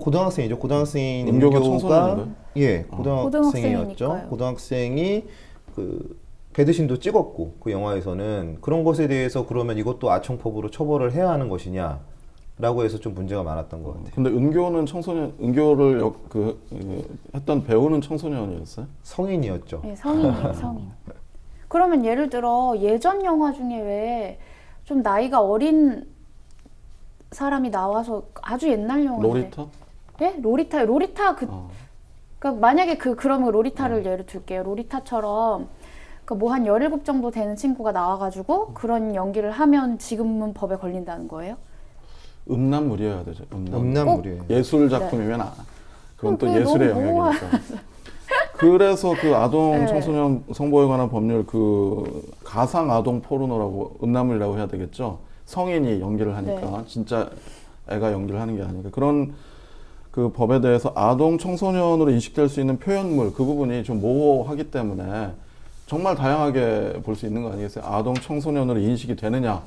고등학생이죠. 고등학생인 은교가 은교가 청소년인가요? 예, 고등학생이었죠. 고등학생이니까요. 고등학생이 그 배드신도 찍었고 그 영화에서는 그런 것에 대해서 그러면 이것도 아청법으로 처벌을 해야 하는 것이냐라고 해서 좀 문제가 많았던 것 같아요. 근데 은교는 은교를 했던 배우는 청소년이었어요? 성인이었죠. 네, 성인이에요, 성인. 그러면 예를 들어 예전 영화 중에 왜 좀 나이가 어린 사람이 나와서 아주 옛날 영화인데 로리타? 예? 로리타 어. 그러니까 만약에 그러면 로리타를 예를 들게요. 로리타처럼 뭐 한 17 정도 되는 친구가 나와가지고 그런 연기를 하면 지금은 법에 걸린다는 거예요? 음란물이어야 되죠. 음란물이에요. 예술 작품이면 그건 또 그게 예술의 너무 영역이니까. 그래서 그 아동 네. 청소년 성보호에 관한 법률 그 가상 아동 포르노라고 음란물이라고 해야 되겠죠. 성인이 연기를 하니까 진짜 애가 연기를 하는 게 아니니까 그런 그 법에 대해서 아동 청소년으로 인식될 수 있는 표현물 그 부분이 좀 모호하기 때문에 정말 다양하게 볼 수 있는 거 아니겠어요? 아동 청소년으로 인식이 되느냐?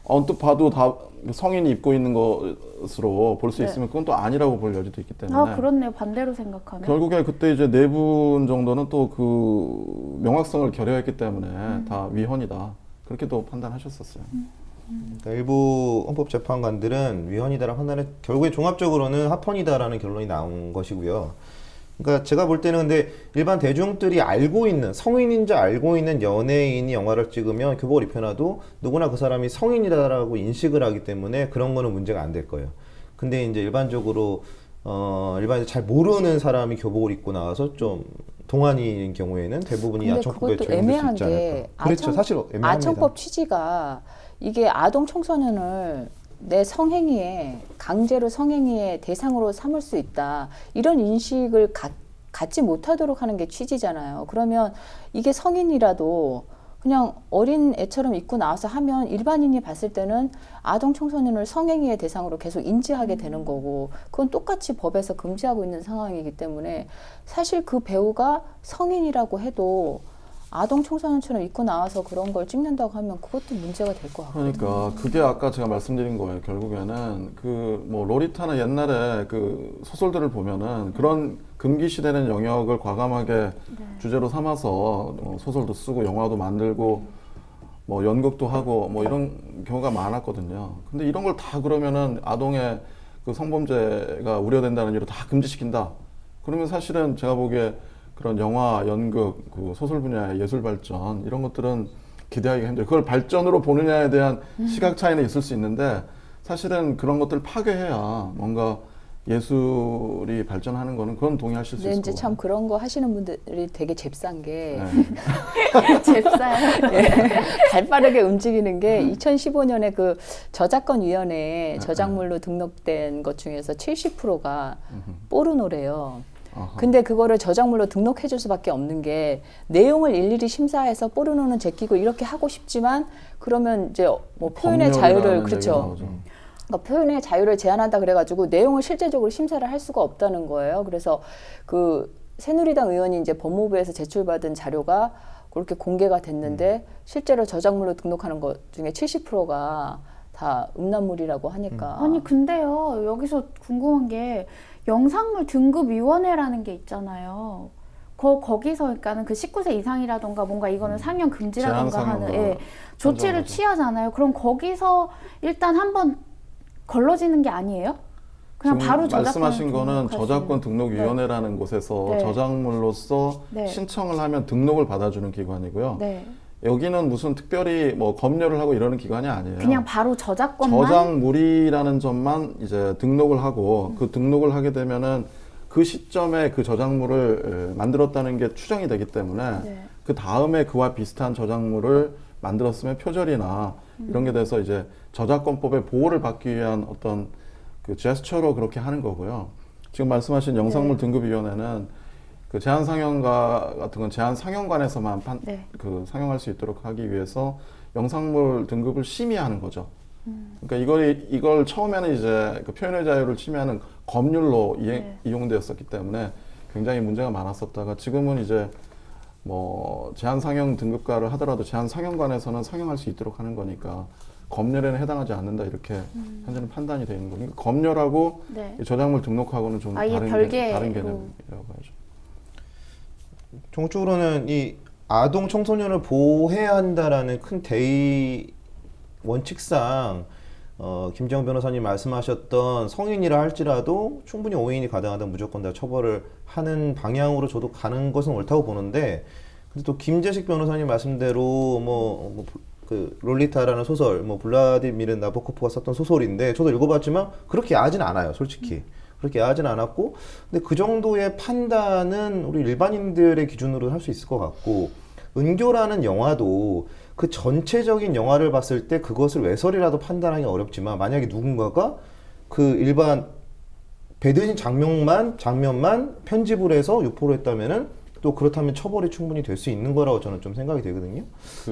언뜻 봐도 다 성인이 입고 있는 것으로 볼 수 네. 있으면 그건 또 아니라고 볼 여지도 있기 때문에 아 그렇네요. 반대로 생각하면 결국에 그때 이제 네 분 정도는 또 그 명확성을 결여했기 때문에 다 위헌이다 그렇게 또 판단하셨었어요. 그러니까 일부 헌법재판관들은 위헌이다라고 판단해 결국에 종합적으로는 합헌이다라는 결론이 나온 것이고요. 그러니까 제가 볼 때는 근데 일반 대중들이 알고 있는 성인인 줄 알고 있는 연예인이 영화를 찍으면 교복을 입혀놔도 누구나 그 사람이 성인이다라고 인식을 하기 때문에 그런 거는 문제가 안 될 거예요. 근데 이제 일반적으로 일반적으로 잘 모르는 사람이 교복을 입고 나와서 좀 동안인 경우에는 대부분이 근데 아청법에 그것도 적용될 수 애매한 있지 게 않을까. 그렇죠. 사실 애매합니다. 아청법 취지가 이게 아동 청소년을 내 성행위에 강제로 성행위의 대상으로 삼을 수 있다 이런 인식을 갖지 못하도록 하는 게 취지잖아요. 그러면 이게 성인이라도 그냥 어린 애처럼 입고 나와서 하면 일반인이 봤을 때는 아동 청소년을 성행위의 대상으로 계속 인지하게 되는 거고 그건 똑같이 법에서 금지하고 있는 상황이기 때문에 사실 그 배우가 성인이라고 해도 아동 청소년처럼 입고 나와서 그런 걸 찍는다고 하면 그것도 문제가 될 것 같거든요. 그러니까 그게 아까 제가 말씀드린 거예요. 결국에는 그 뭐 로리타나 옛날에 그 소설들을 보면은 그런 금기시되는 영역을 과감하게 주제로 삼아서 소설도 쓰고 영화도 만들고 뭐 연극도 하고 뭐 이런 경우가 많았거든요. 근데 이런 걸 다 그러면은 아동의 그 성범죄가 우려된다는 이유로 다 금지시킨다. 그러면 사실은 제가 보기에 그런 영화, 연극, 그 소설 분야의 예술 발전 이런 것들은 기대하기가 힘들어요. 그걸 발전으로 보느냐에 대한 시각 차이는 있을 수 있는데 사실은 그런 것들을 파괴해야 뭔가 예술이 발전하는 거는 그건 동의하실 수 근데 있을 이제 거고요. 참 그런 거 하시는 분들이 되게 잽싼 게 잽싸요. 발 빠르게 움직이는 게 2015년에 그 저작권위원회에 저작물로 등록된 것 중에서 70%가 포르노래요. 아하. 근데 그거를 저작물로 등록해 줄 수밖에 없는 게 내용을 일일이 심사해서 포르노는 제끼고 이렇게 하고 싶지만 그러면 이제 뭐 표현의 자유를 법률이라는 그렇죠. 얘기가 나오죠. 그러니까 표현의 자유를 제한한다 그래가지고 내용을 실제적으로 심사를 할 수가 없다는 거예요. 그래서 그 새누리당 의원이 이제 법무부에서 제출받은 자료가 그렇게 공개가 됐는데 실제로 저작물로 등록하는 것 중에 70%가 다 음란물이라고 하니까. 아니 근데요 여기서 궁금한 게 영상물 등급위원회라는 게 있잖아요. 거기서 그러니까는 그 19세 이상이라던가 뭔가 이거는 상영 금지라던가 제한 하는 상영과 조치를 선정하죠. 취하잖아요. 그럼 거기서 일단 한번 걸러지는 게 아니에요? 그냥 지금 바로 말씀하신 거는 등록할 수 저작권 있는- 등록위원회라는 곳에서 네. 저작물로서 네. 신청을 하면 등록을 받아주는 기관이고요. 네. 여기는 무슨 특별히 뭐 검열을 하고 이러는 기관이 아니에요. 그냥 바로 저작권만 저작물이라는 점만 이제 등록을 하고 그 등록을 하게 되면은 그 시점에 그 저작물을 만들었다는 게 추정이 되기 때문에 네. 그 다음에 그와 비슷한 저작물을 만들었으면 표절이나 이런 게 돼서 이제 저작권법의 보호를 받기 위한 어떤 그 제스처로 그렇게 하는 거고요. 지금 말씀하신 영상물 등급위원회는 그 제한 상영가 같은 건 제한 상영관에서만 네. 그 상영할 수 있도록 하기 위해서 영상물 등급을 심의하는 거죠. 그러니까 이걸 처음에는 이제 그 표현의 자유를 침해하는 검열로 네. 이용되었었기 때문에 굉장히 문제가 많았었다가 지금은 이제 뭐 제한 상영 등급가를 하더라도 제한 상영관에서는 상영할 수 있도록 하는 거니까 검열에는 해당하지 않는다 이렇게 현재는 판단이 되는 거니까 그러니까 검열하고 네. 이 저작물 등록하고는 좀 아예 다른 별개로. 개념이라고 봐야죠. 종적으로는 이 아동 청소년을 보호해야 한다라는 큰 대의 원칙상 김재영 변호사님 말씀하셨던 성인이라 할지라도 충분히 오인이 가담하다 무조건 다 처벌을 하는 방향으로 저도 가는 것은 옳다고 보는데 근데 또 김재식 변호사님 말씀대로 그 롤리타라는 소설 뭐 블라디미르 나보코프가 썼던 소설인데 저도 읽어봤지만 그렇게 야하진 않아요 솔직히 그렇게 야하진 않았고 근데 그 정도의 판단은 우리 일반인들의 기준으로 할 수 있을 것 같고 은교라는 영화도 그 전체적인 영화를 봤을 때 그것을 외설이라도 판단하기 어렵지만 만약에 누군가가 그 일반 배드신 장면만 편집을 해서 유포를 했다면은 또 그렇다면 처벌이 충분히 될 수 있는 거라고 저는 좀 생각이 되거든요.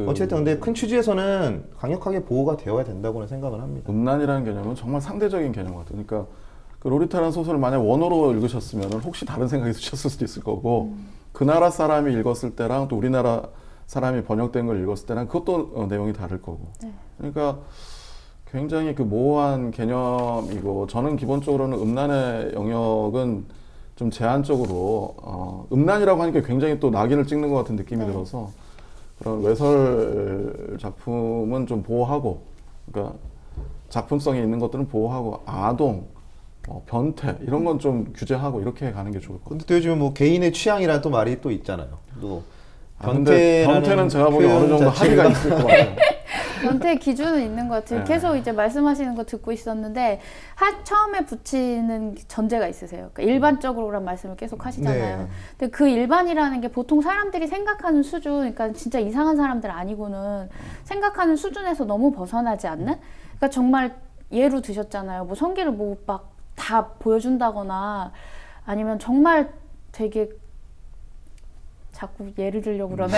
어쨌든 근데 큰 취지에서는 강력하게 보호가 되어야 된다고는 생각을 합니다. 음란이라는 개념은 정말 상대적인 개념 같아요. 그러니까 그 로리타라는 소설을 만약 원어로 읽으셨으면 혹시 다른 생각이 드셨을 수도 있을 거고 그 나라 사람이 읽었을 때랑 또 우리나라 사람이 번역된 걸 읽었을 때랑 그것도 내용이 다를 거고 그러니까 굉장히 그 모호한 개념이고 저는 기본적으로는 음란의 영역은 좀 제한적으로 음란이라고 하니까 굉장히 또 낙인을 찍는 것 같은 느낌이 들어서 그런 외설 작품은 좀 보호하고 그러니까 작품성이 있는 것들은 보호하고 아동 변태 이런 건 좀 규제하고 이렇게 가는 게 좋을 것 같아요. 근데 또 요즘 뭐 개인의 취향이라는 또 말이 또 있잖아요. 또 근데 변태는 제가 보기에 어느 정도 합의가 있을 것 같아요. 변태 기준은 있는 것 같아요. 네. 계속 이제 말씀하시는 거 듣고 있었는데 처음에 붙이는 전제가 있으세요. 그러니까 일반적으로란 말씀을 계속 하시잖아요. 네. 근데 그 일반이라는 게 보통 사람들이 생각하는 수준, 그러니까 진짜 이상한 사람들 아니고는 생각하는 수준에서 너무 벗어나지 않는? 그러니까 정말 예로 드셨잖아요. 뭐 성기를 뭐 막 다 보여준다거나 아니면 정말 되게 자꾸 예를 들려고 그러네.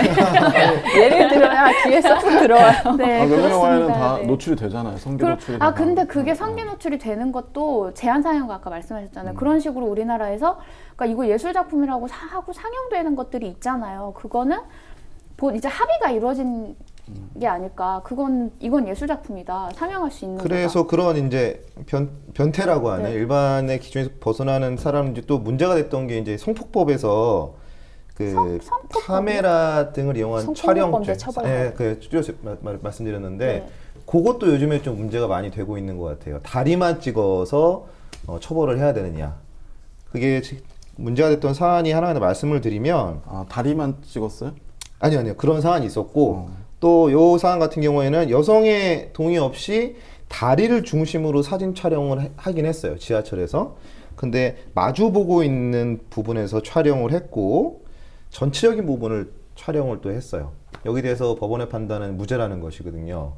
예를 들어야 귀에 쏙 들어와요. 네, 외국 영화에는 그렇습니다. 다 네. 노출이 되잖아요. 성기 노출이. 근데 그게 성기 노출이 되는 것도 제한 사유가 아까 말씀하셨잖아요. 그런 식으로 우리나라에서 그러니까 이거 예술 작품이라고 하고 상영되는 것들이 있잖아요. 그거는 이제 합의가 이루어진 게 아닐까. 이건 예술 작품이다. 상영할 수 있는 그래서 그런 이제 변태라고 하는 네. 일반의 기준에서 벗어나는 사람들이 또 문제가 됐던 게 이제 성폭법에서 그 성폭법이요? 카메라 등을 이용한 성폭력범죄 촬영죄, 처벌법. 그 줄여서 말씀드렸는데 네. 그것도 요즘에 좀 문제가 많이 되고 있는 것 같아요. 다리만 찍어서 처벌을 해야 되느냐. 그게 문제가 됐던 사안이 하나 말씀을 드리면 다리만 찍었어요? 아니요 그런 사안이 있었고 또 요 사안 같은 경우에는 여성의 동의 없이 다리를 중심으로 사진 촬영을 하긴 했어요. 지하철에서. 근데 마주 보고 있는 부분에서 촬영을 했고 전체적인 부분을 촬영을 또 했어요. 여기에 대해서 법원의 판단은 무죄라는 것이거든요.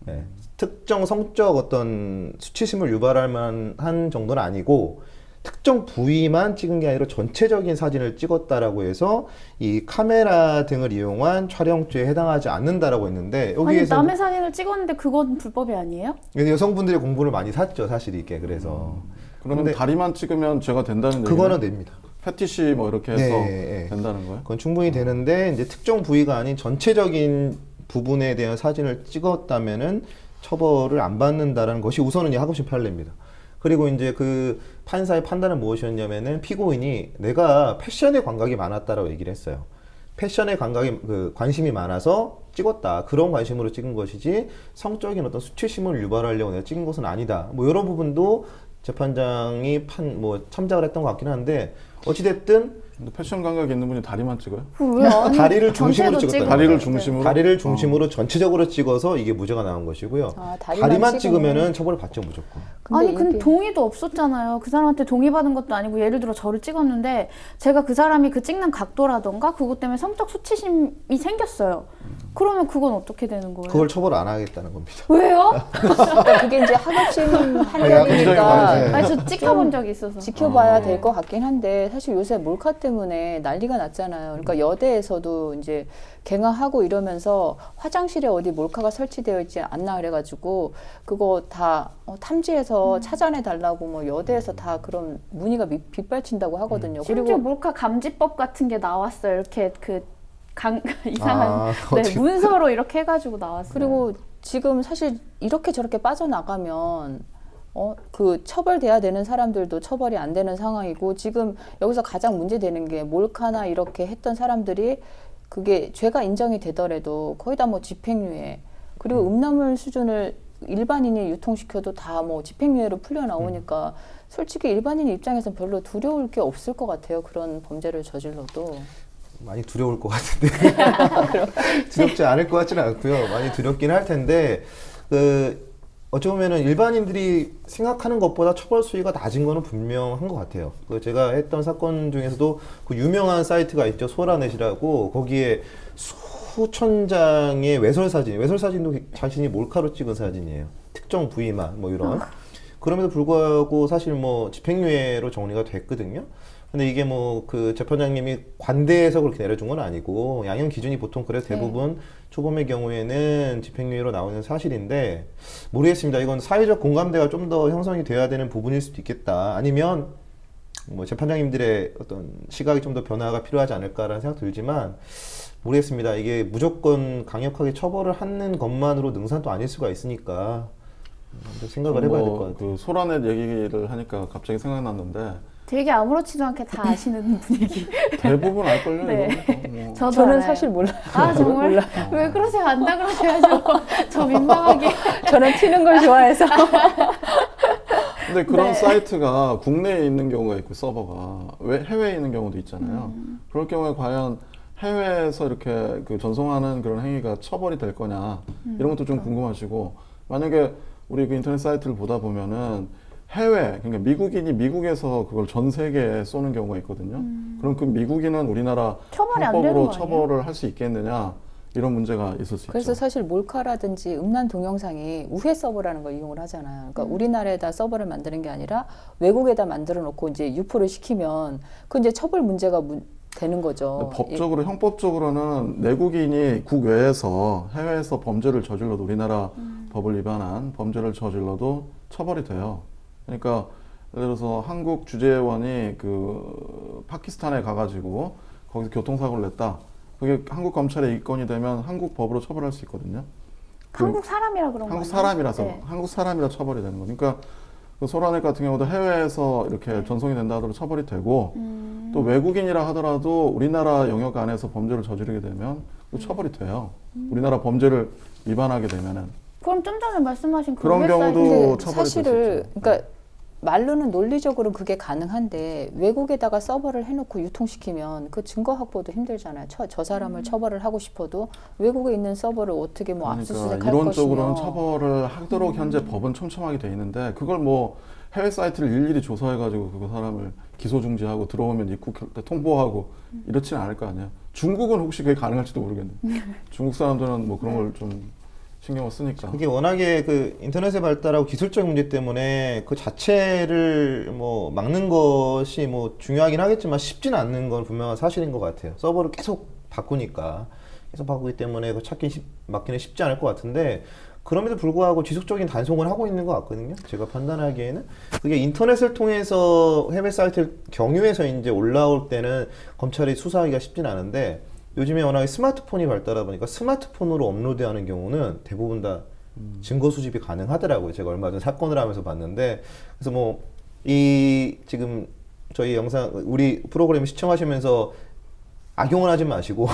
네. 특정 성적 어떤 수치심을 유발할 만한 정도는 아니고 특정 부위만 찍은 게 아니라 전체적인 사진을 찍었다라고 해서 이 카메라 등을 이용한 촬영죄에 해당하지 않는다라고 했는데 아니 여기에서 남의 사진을 찍었는데 그건 불법이 아니에요? 여성분들의 공부를 많이 샀죠, 사실 이게. 그래서 그러면 근데 다리만 찍으면 죄가 된다는 얘기는 그거는 됩니다. 패티시 뭐 이렇게 해서 네. 된다는 거예요? 그건 충분히 되는데 이제 특정 부위가 아닌 전체적인 부분에 대한 사진을 찍었다면은 처벌을 안 받는다라는 것이 우선은 이 하급심 판례입니다. 그리고 이제 그 판사의 판단은 무엇이었냐면은 피고인이 내가 패션에 감각이 많았다라고 얘기를 했어요. 패션에 감각이 관심이 많아서 찍었다. 그런 관심으로 찍은 것이지 성적인 어떤 수치심을 유발하려고 내가 찍은 것은 아니다. 뭐 이런 부분도 재판장이 참작을 했던 것 같긴 한데 어찌됐든 근데 패션 감각이 있는 분이 다리만 찍어요? 왜 아니, 다리를 중심으로 전체도 찍었다. 찍어요. 다리를 중심으로? 다리를 중심으로 전체적으로 찍어서 이게 무죄가 나온 것이고요. 다리만 찍으면은 처벌을 받죠, 무조건. 근데 동의도 없었잖아요. 그 사람한테 동의받은 것도 아니고 예를 들어 저를 찍었는데 제가 그 사람이 그 찍는 각도라던가 그것 때문에 성적 수치심이 생겼어요. 그러면 그건 어떻게 되는 거예요? 그걸 처벌 안 하겠다는 겁니다. 왜요? 그러니까 그게 이제 하급심 굉장히 판결이니까 많으세요. 아니 저 찍혀본 적이 있어서. 지켜봐야 될 것 같긴 한데 사실 요새 몰카 때문에 난리가 났잖아요. 그러니까 여대에서도 이제 갱하하고 이러면서 화장실에 어디 몰카가 설치되어 있지 않나 그래가지고 그거 다 탐지해서 찾아내 달라고 뭐 여대에서 다 그런 문의가 빗발친다고 하거든요. 심지어 그리고 몰카 감지법 같은 게 나왔어요. 이렇게 이상한 네, 어떻게- 문서로 이렇게 해가지고 나왔어요. 그리고 지금 사실 이렇게 저렇게 빠져나가면 그 처벌돼야 되는 사람들도 처벌이 안 되는 상황이고 지금 여기서 가장 문제되는 게 몰카나 이렇게 했던 사람들이 그게 죄가 인정이 되더라도 거의 다 뭐 집행유예 그리고 음란물 수준을 일반인이 유통시켜도 다 뭐 집행유예로 풀려 나오니까 솔직히 일반인 입장에서는 별로 두려울 게 없을 것 같아요. 그런 범죄를 저질러도. 많이 두려울 것 같은데 두렵지 않을 것 같지는 않고요. 많이 두렵긴 할 텐데 어찌 보면은 일반인들이 생각하는 것보다 처벌 수위가 낮은 거는 분명한 것 같아요. 제가 했던 사건 중에서도 그 유명한 사이트가 있죠. 소라넷이라고. 거기에 수천 장의 외설 사진도 자신이 몰카로 찍은 사진이에요. 특정 부위만 뭐 이런. 그럼에도 불구하고 사실 뭐 집행유예로 정리가 됐거든요. 근데 이게 뭐 그 재판장님이 관대해서 그렇게 내려준 건 아니고 양형 기준이 보통 그래서 대부분 초범의 경우에는 집행유예로 나오는 사실인데 모르겠습니다. 이건 사회적 공감대가 좀 더 형성이 돼야 되는 부분일 수도 있겠다. 아니면 뭐 재판장님들의 어떤 시각이 좀 더 변화가 필요하지 않을까라는 생각 들지만 모르겠습니다. 이게 무조건 강력하게 처벌을 하는 것만으로 능사는 또 아닐 수가 있으니까 생각을 해봐야 될 것 같아요. 그 소라넷 얘기를 하니까 갑자기 생각났는데 되게 아무렇지도 않게 다 아시는 분위기. 대부분 알걸요? 네. 이거? 저도 저는 알아요. 사실 몰라요. 아 정말? 몰라요. 왜 그러세요? 안다 그러셔야죠. 저 민망하게. 저는 튀는 걸 좋아해서. 근데 그런 네. 사이트가 국내에 있는 경우가 있고 서버가 왜 해외에 있는 경우도 있잖아요. 그럴 경우에 과연 해외에서 이렇게 그 전송하는 그런 행위가 처벌이 될 거냐 이런 것도 좀 궁금하시고 만약에 우리 그 인터넷 사이트를 보다 보면은 해외 그러니까 미국인이 미국에서 그걸 전 세계에 쏘는 경우가 있거든요. 그럼 그 미국인은 우리나라 처벌이 안 되는 형법으로 거 아니에요? 처벌을 할 수 있겠느냐 이런 문제가 있을 수 그래서 있죠. 사실 몰카라든지 음란 동영상이 우회 서버라는 걸 이용을 하잖아요. 그러니까 우리나라에다 서버를 만드는 게 아니라 외국에다 만들어 놓고 이제 유포를 시키면 그 이제 처벌 문제가 되는 거죠. 법적으로 형법적으로는 내국인이 국외에서 해외에서 범죄를 저질러도 우리나라 법을 위반한 범죄를 저질러도 처벌이 돼요. 그러니까 예를 들어서 한국 주재원이 그 파키스탄에 가가지고 거기서 교통사고를 냈다. 그게 한국 검찰에 입건이 되면 한국 법으로 처벌할 수 있거든요. 한국 사람이라 그런 거 한국 아니에요? 사람이라서 네. 한국 사람이라 처벌이 되는 거니까 그러니까 그 소라넷 같은 경우도 해외에서 이렇게 전송이 된다 하더라도 처벌이 되고 또 외국인이라 하더라도 우리나라 영역 안에서 범죄를 저지르게 되면 또 처벌이 돼요. 우리나라 범죄를 위반하게 되면은 그럼 좀 전에 말씀하신 그런 그 경우도 웹사이트 근데 처벌이 사실을 될수 있죠. 그러니까 말로는 논리적으로 그게 가능한데 외국에다가 서버를 해놓고 유통시키면 그 증거 확보도 힘들잖아요. 저 사람을 처벌을 하고 싶어도 외국에 있는 서버를 어떻게 뭐 그러니까 압수수색할 이론적으로는 것이며. 처벌을 하도록 현재 법은 촘촘하게 돼 있는데 그걸 뭐 해외 사이트를 일일이 조사해가지고 그 사람을 기소 중지하고 들어오면 입국 때 통보하고 이렇지는 않을 거 아니에요. 중국은 혹시 그게 가능할지도 모르겠네요. 중국 사람들은 뭐 그런 걸 좀 신경을 쓰니까. 그게 워낙에 그 인터넷의 발달하고 기술적 문제 때문에 그 자체를 뭐 막는 것이 뭐 중요하긴 하겠지만 쉽지는 않는 건 분명한 사실인 것 같아요. 서버를 계속 바꾸니까 계속 바꾸기 때문에 그 막기는 쉽지 않을 것 같은데 그럼에도 불구하고 지속적인 단속을 하고 있는 것 같거든요. 제가 판단하기에는 그게 인터넷을 통해서 해외 사이트를 경유해서 이제 올라올 때는 검찰이 수사하기가 쉽진 않은데 요즘에 워낙에 스마트폰이 발달하다 보니까 스마트폰으로 업로드하는 경우는 대부분 다 증거 수집이 가능하더라고요. 제가 얼마 전 사건을 하면서 봤는데 그래서 뭐 이 지금 저희 영상 우리 프로그램 시청하시면서 악용을 하지 마시고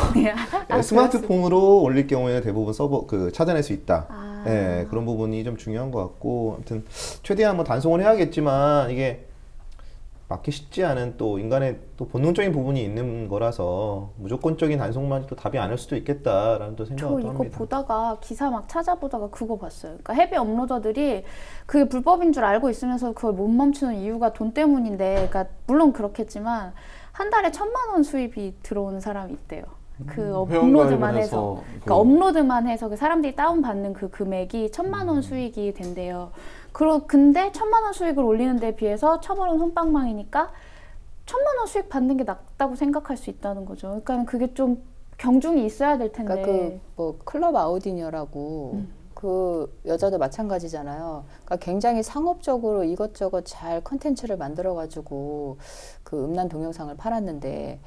스마트폰으로 올릴 경우에는 대부분 서버 그 찾아낼 수 있다. 예, 그런 부분이 좀 중요한 것 같고 아무튼 최대한 뭐 단속을 해야겠지만 이게 막기 쉽지 않은 또 인간의 또 본능적인 부분이 있는 거라서 무조건적인 단속만이 또 답이 아닐 수도 있겠다라는 또 저 생각을 이거 합니다. 보다가 기사 막 찾아보다가 그거 봤어요. 그러니까 해외 업로더들이 그게 불법인 줄 알고 있으면서 그걸 못 멈추는 이유가 돈 때문인데, 그러니까 물론 그렇겠지만 한 달에 1,000만 원 수입이 들어오는 사람이 있대요. 그 업로드만 회원가입을 해서, 해서 그러니까 업로드만 해서 그 사람들이 다운 받는 그 금액이 1,000만 원 수익이 된대요. 근데 1,000만 원 수익을 올리는 데 비해서 처벌은 솜방망이니까 1,000만 원 수익 받는 게 낫다고 생각할 수 있다는 거죠. 그러니까 그게 좀 경중이 있어야 될 텐데. 그러니까 그 뭐 클럽 아우디녀라고 그 여자도 마찬가지잖아요. 그러니까 굉장히 상업적으로 이것저것 잘 컨텐츠를 만들어가지고 그 음란 동영상을 팔았는데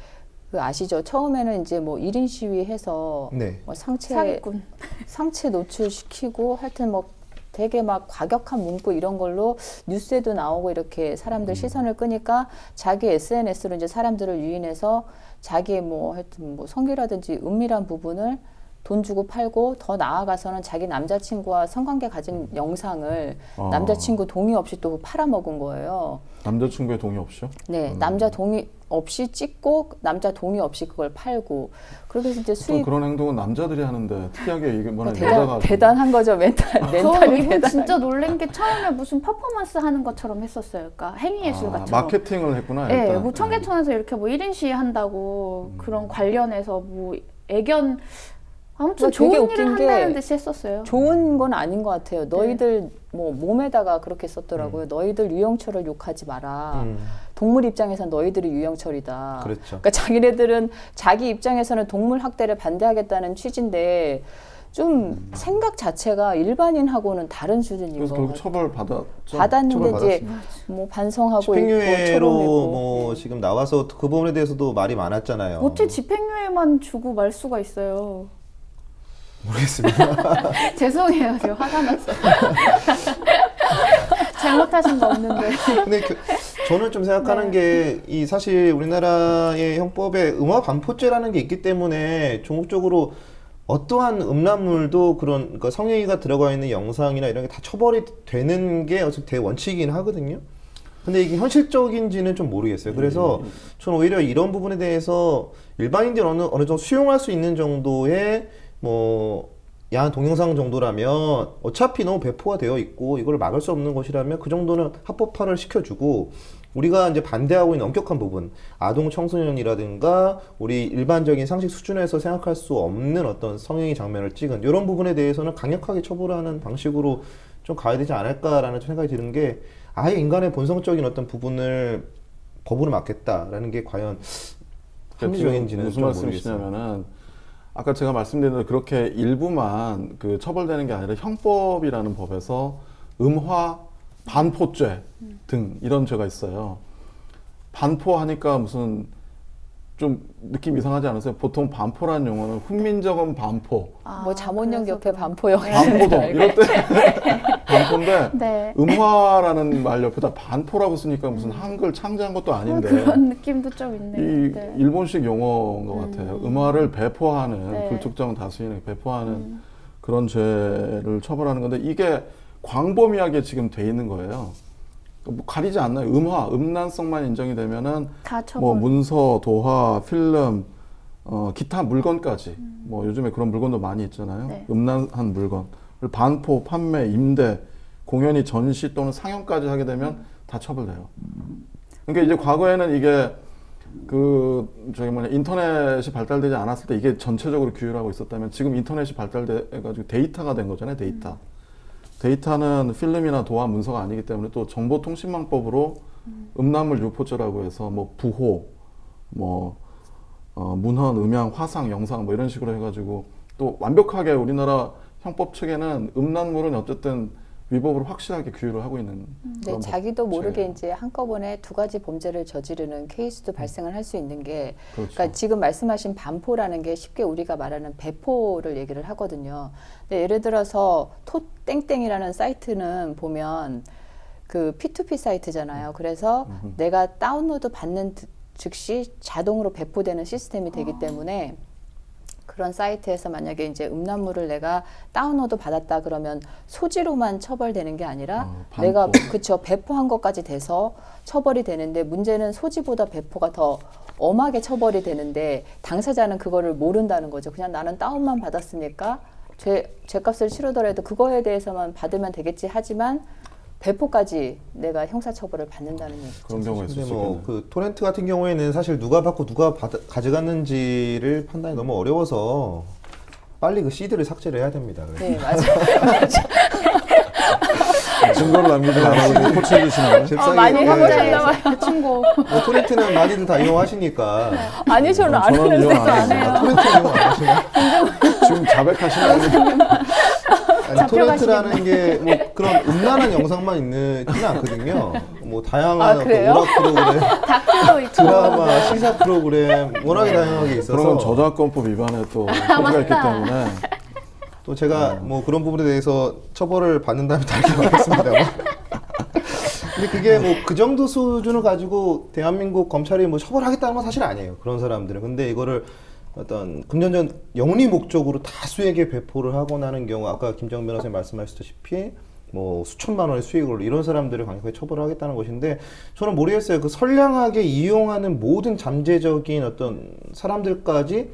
그 아시죠? 처음에는 이제 뭐 1인 시위해서 네. 뭐 사기꾼. 상체 노출시키고 하여튼 뭐 되게 막 과격한 문구 이런 걸로 뉴스에도 나오고 이렇게 사람들 시선을 끄니까 자기 SNS로 이제 사람들을 유인해서 자기의 뭐 하여튼 뭐 성기라든지 은밀한 부분을 돈 주고 팔고 더 나아가서는 자기 남자친구와 성관계 가진 영상을 남자친구 동의 없이 또 팔아먹은 거예요. 남자친구의 동의 없이요? 네, 남자 동의 없이 찍고 남자 동의 없이 그걸 팔고 그렇게 해서 이제 보통 수익 그런 행동은 남자들이 하는데 특이하게 이게 뭐냐 여자가 대단한 거죠. 저 멘탈이 이분 대단. 진짜 놀란 게 처음에 무슨 퍼포먼스 하는 것처럼 했었어요. 그러니까 행위예술 같은 거. 마케팅을 했구나. 네, 일단. 뭐 청계천에서 이렇게 뭐 1인 시위 한다고 그런 관련해서 뭐 애견 아무튼 그러니까 되게 좋은 웃긴 일을 게 한다는 듯이 했었어요. 좋은 건 아닌 것 같아요. 너희들 뭐 몸에다가 그렇게 썼더라고요. 너희들 유영철을 욕하지 마라. 동물 입장에선 너희들이 유영철이다. 그렇죠. 그러니까 자기네들은 자기 입장에서는 동물 학대를 반대하겠다는 취지인데 좀 생각 자체가 일반인하고는 다른 수준인 그래서 거 결국 같아요. 처벌 받았죠. 받았는데 처벌 이제 뭐 반성하고 있고 집행유예로 토론했고. 뭐 지금 나와서 그 부분에 대해서도 말이 많았잖아요. 어떻게 집행유예만 주고 말 수가 있어요. 모르겠습니다. 죄송해요. 제가 화가 났어요. 잘못하신 거 없는데. 근데 저는 좀 생각하는 게 이 사실 우리나라의 형법에 음화 반포죄라는 게 있기 때문에 종국적으로 어떠한 음란물도 그런 그러니까 성행위가 들어가 있는 영상이나 이런 게 다 처벌이 되는 게 어차피 대원칙이긴 하거든요. 근데 이게 현실적인지는 좀 모르겠어요. 그래서 저는 오히려 이런 부분에 대해서 일반인들이 어느 정도 수용할 수 있는 정도의 뭐 야한 동영상 정도라면 어차피 너무 배포가 되어 있고 이걸 막을 수 없는 것이라면 그 정도는 합법화를 시켜주고, 우리가 이제 반대하고 있는 엄격한 부분, 아동 청소년이라든가 우리 일반적인 상식 수준에서 생각할 수 없는 어떤 성행위 장면을 찍은 이런 부분에 대해서는 강력하게 처벌하는 방식으로 좀 가야 되지 않을까라는 생각이 드는 게, 아예 인간의 본성적인 어떤 부분을 법으로 막겠다라는 게 과연 합리적인지는 무슨 좀 모르겠어요. 말씀이시냐면은 아까 제가 말씀드린 대로 그렇게 일부만 그 처벌되는 게 아니라 형법이라는 법에서 음화 반포죄 등 이런 죄가 있어요. 반포하니까 무슨 좀 느낌 이상하지 않으세요? 보통 반포라는 용어는 훈민정음 반포, 뭐 잠원령 그래서 옆에 반포역 반포동 이럴 때 반포인데 네. 음화라는 말 옆에다 반포라고 쓰니까 무슨 한글 창제한 것도 아닌데 그런 느낌도 좀 있네요. 이 네. 일본식 용어인 것 같아요. 음화를 배포하는 네. 불특정 다수인에게 배포하는 그런 죄를 처벌하는 건데 이게 광범위하게 지금 돼 있는 거예요. 뭐 가리지 않나요? 음화, 음란성만 인정이 되면은 다 처벌. 뭐 문서, 도화, 필름, 기타 물건까지 뭐 요즘에 그런 물건도 많이 있잖아요. 네. 음란한 물건, 반포, 판매, 임대, 공연이 전시 또는 상영까지 하게 되면 다 처벌돼요. 그러니까 이제 과거에는 이게 인터넷이 발달되지 않았을 때 이게 전체적으로 규율을 하고 있었다면 지금 인터넷이 발달돼가지고 데이터가 된 거잖아요. 데이터. 데이터는 필름이나 도화, 문서가 아니기 때문에 또 정보통신망법으로 음란물 유포죄라고 해서 뭐 부호, 문헌, 음향, 화상, 영상 뭐 이런 식으로 해가지고 또 완벽하게 우리나라 형법 측에는 음란물은 어쨌든 위법으로 확실하게 규율을 하고 있는 네, 그런 자기도 모르게 법제예요. 이제 한꺼번에 두 가지 범죄를 저지르는 케이스도 발생을 할 수 있는 게, 그렇죠. 그러니까 지금 말씀하신 반포라는 게 쉽게 우리가 말하는 배포를 얘기를 하거든요. 근데 예를 들어서 토땡땡이라는 사이트는 보면 그 P2P 사이트잖아요. 그래서 내가 다운로드 받는 즉시 자동으로 배포되는 시스템이 되기 때문에 그런 사이트에서 만약에 이제 음란물을 내가 다운로드 받았다 그러면 소지로만 처벌되는 게 아니라 반포. 내가 그쵸 배포한 것까지 돼서 처벌이 되는데, 문제는 소지보다 배포가 더 엄하게 처벌이 되는데 당사자는 그거를 모른다는 거죠. 그냥 나는 다운만 받았으니까 죄값을 치르더라도 그거에 대해서만 받으면 되겠지 하지만 배포까지 내가 형사처벌을 받는다는 얘기죠. 그런 경우가 있을 근데 수 뭐 있겠네요. 그 토렌트 같은 경우에는 사실 누가 받고 누가 가져갔는지를 판단이 너무 어려워서 빨리 그 CD를 삭제를 해야 됩니다. 그래서. 네, 맞아요. 증거를 남기지 않아서 코치해 주시나요? 잽싸게 많이 네. 해보셨나 봐요. 그 친구. 뭐 토렌트는 많이들 다 이용하시니까. 아니 저는 안 저는 했는데. 이용 안 해요. 토렌트 이용 안 하시나요? 지금 자백하시는 아니, 토렌트라는 게 뭐 그런 음란한 영상만 있지는 않거든요. 뭐 다양한 어떤 그래요? 오락 프로그램, 다큐도 있고. 드라마, 시사 프로그램 워낙에 다양하게 있어서 그런 건 저작권법 위반에 또 소지가 있기 때문에 또 제가 뭐 그런 부분에 대해서 처벌을 받는다면 다르게 받겠습니다만. 근데 그게 뭐 그 정도 수준을 가지고 대한민국 검찰이 뭐 처벌하겠다는 건 사실 아니에요. 그런 사람들은. 근데 이거를 어떤 금전적 영리 목적으로 다수에게 배포를 하거나 하는 경우, 아까 김정 변호사님 말씀하셨다시피 뭐 수천만 원의 수익으로 이런 사람들을 강력하게 처벌을 하겠다는 것인데, 저는 모르겠어요. 그 선량하게 이용하는 모든 잠재적인 어떤 사람들까지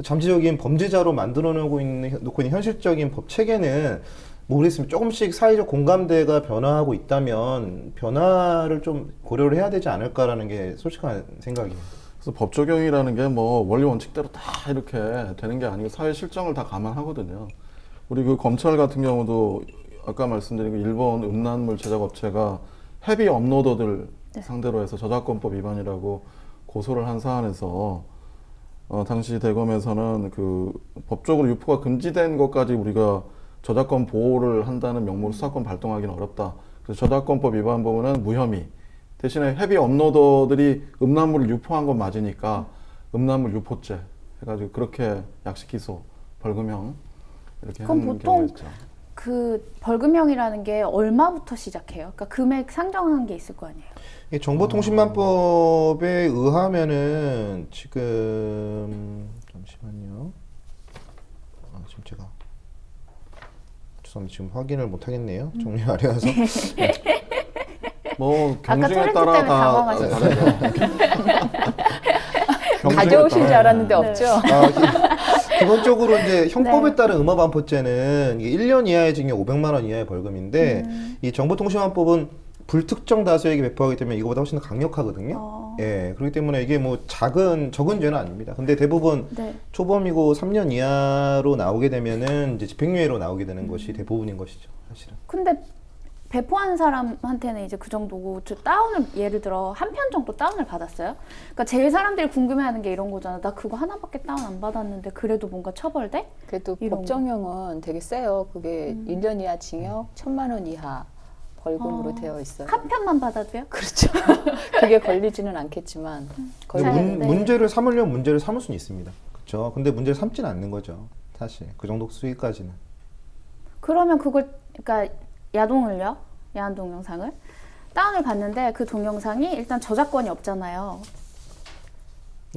잠재적인 범죄자로 놓고 있는 현실적인 법 체계는 모르겠습니다. 조금씩 사회적 공감대가 변화하고 있다면 변화를 좀 고려를 해야 되지 않을까라는 게 솔직한 생각이에요. 그래서 법 적용이라는 게 뭐 원리 원칙대로 다 이렇게 되는 게 아니고 사회 실정을 다 감안하거든요. 우리 그 검찰 같은 경우도 아까 말씀드린 그 일본 음란물 제작 업체가 헤비 업로더들 상대로 해서 저작권법 위반이라고 고소를 한 사안에서 당시 대검에서는 그 법적으로 유포가 금지된 것까지 우리가 저작권 보호를 한다는 명목으로 수사권 발동하기는 어렵다. 그래서 저작권법 위반 부분은 무혐의. 대신에 헤비 업로더들이 음란물을 유포한 건 맞으니까 음란물 유포죄 해가지고 그렇게 약식 기소, 벌금형 이렇게 그럼 하는 보통 경우가 있죠. 그 벌금형이라는 게 얼마부터 시작해요? 그러니까 금액 상정한 게 있을 거 아니에요? 이 정보통신망법에 의하면은 지금 잠시만요. 지금 제가 죄송합니다. 지금 확인을 못 하겠네요. 정리 아래라서. 뭐 아까 경쟁에 토렌트 따라 때문에 다 당황하셨어요. 경쟁에 가져오신 줄 따라- 알았는데 네. 없죠. 기본적으로 이제 형법에 네. 따른 음압안포죄는 이게 1년 이하의 징역 500만 원 이하의 벌금인데 이 정보통신망법은 불특정 다수에게 배포하기 때문에 이거보다 훨씬 더 강력하거든요. 예, 그렇기 때문에 이게 뭐 적은 죄는 아닙니다. 근데 대부분 네. 초범이고 3년 이하로 나오게 되면은 이제 집행유예로 나오게 되는 것이 대부분인 것이죠, 사실은. 근데 배포하는 사람한테는 이제 그 정도고 저 다운을 예를 들어 한 편 정도 다운을 받았어요. 그러니까 제일 사람들이 궁금해하는 게 이런 거잖아. 나 그거 하나밖에 다운 안 받았는데 그래도 뭔가 처벌돼? 그래도 이런 법정형은 되게 세요. 그게 1년 이하 징역, 1,000만 원 이하 벌금으로 되어 있어요. 한 편만 받아도요? 그렇죠. 그게 걸리지는 않겠지만 근데 걸리는 네. 문제를 삼으려면 문제를 삼을 수는 있습니다. 그렇죠. 근데 문제를 삼지는 않는 거죠, 사실. 그 정도 수위까지는. 그러면 그걸 그러니까 야동을요? 야한 동영상을 다운을 받는데 그 동영상이 일단 저작권이 없잖아요.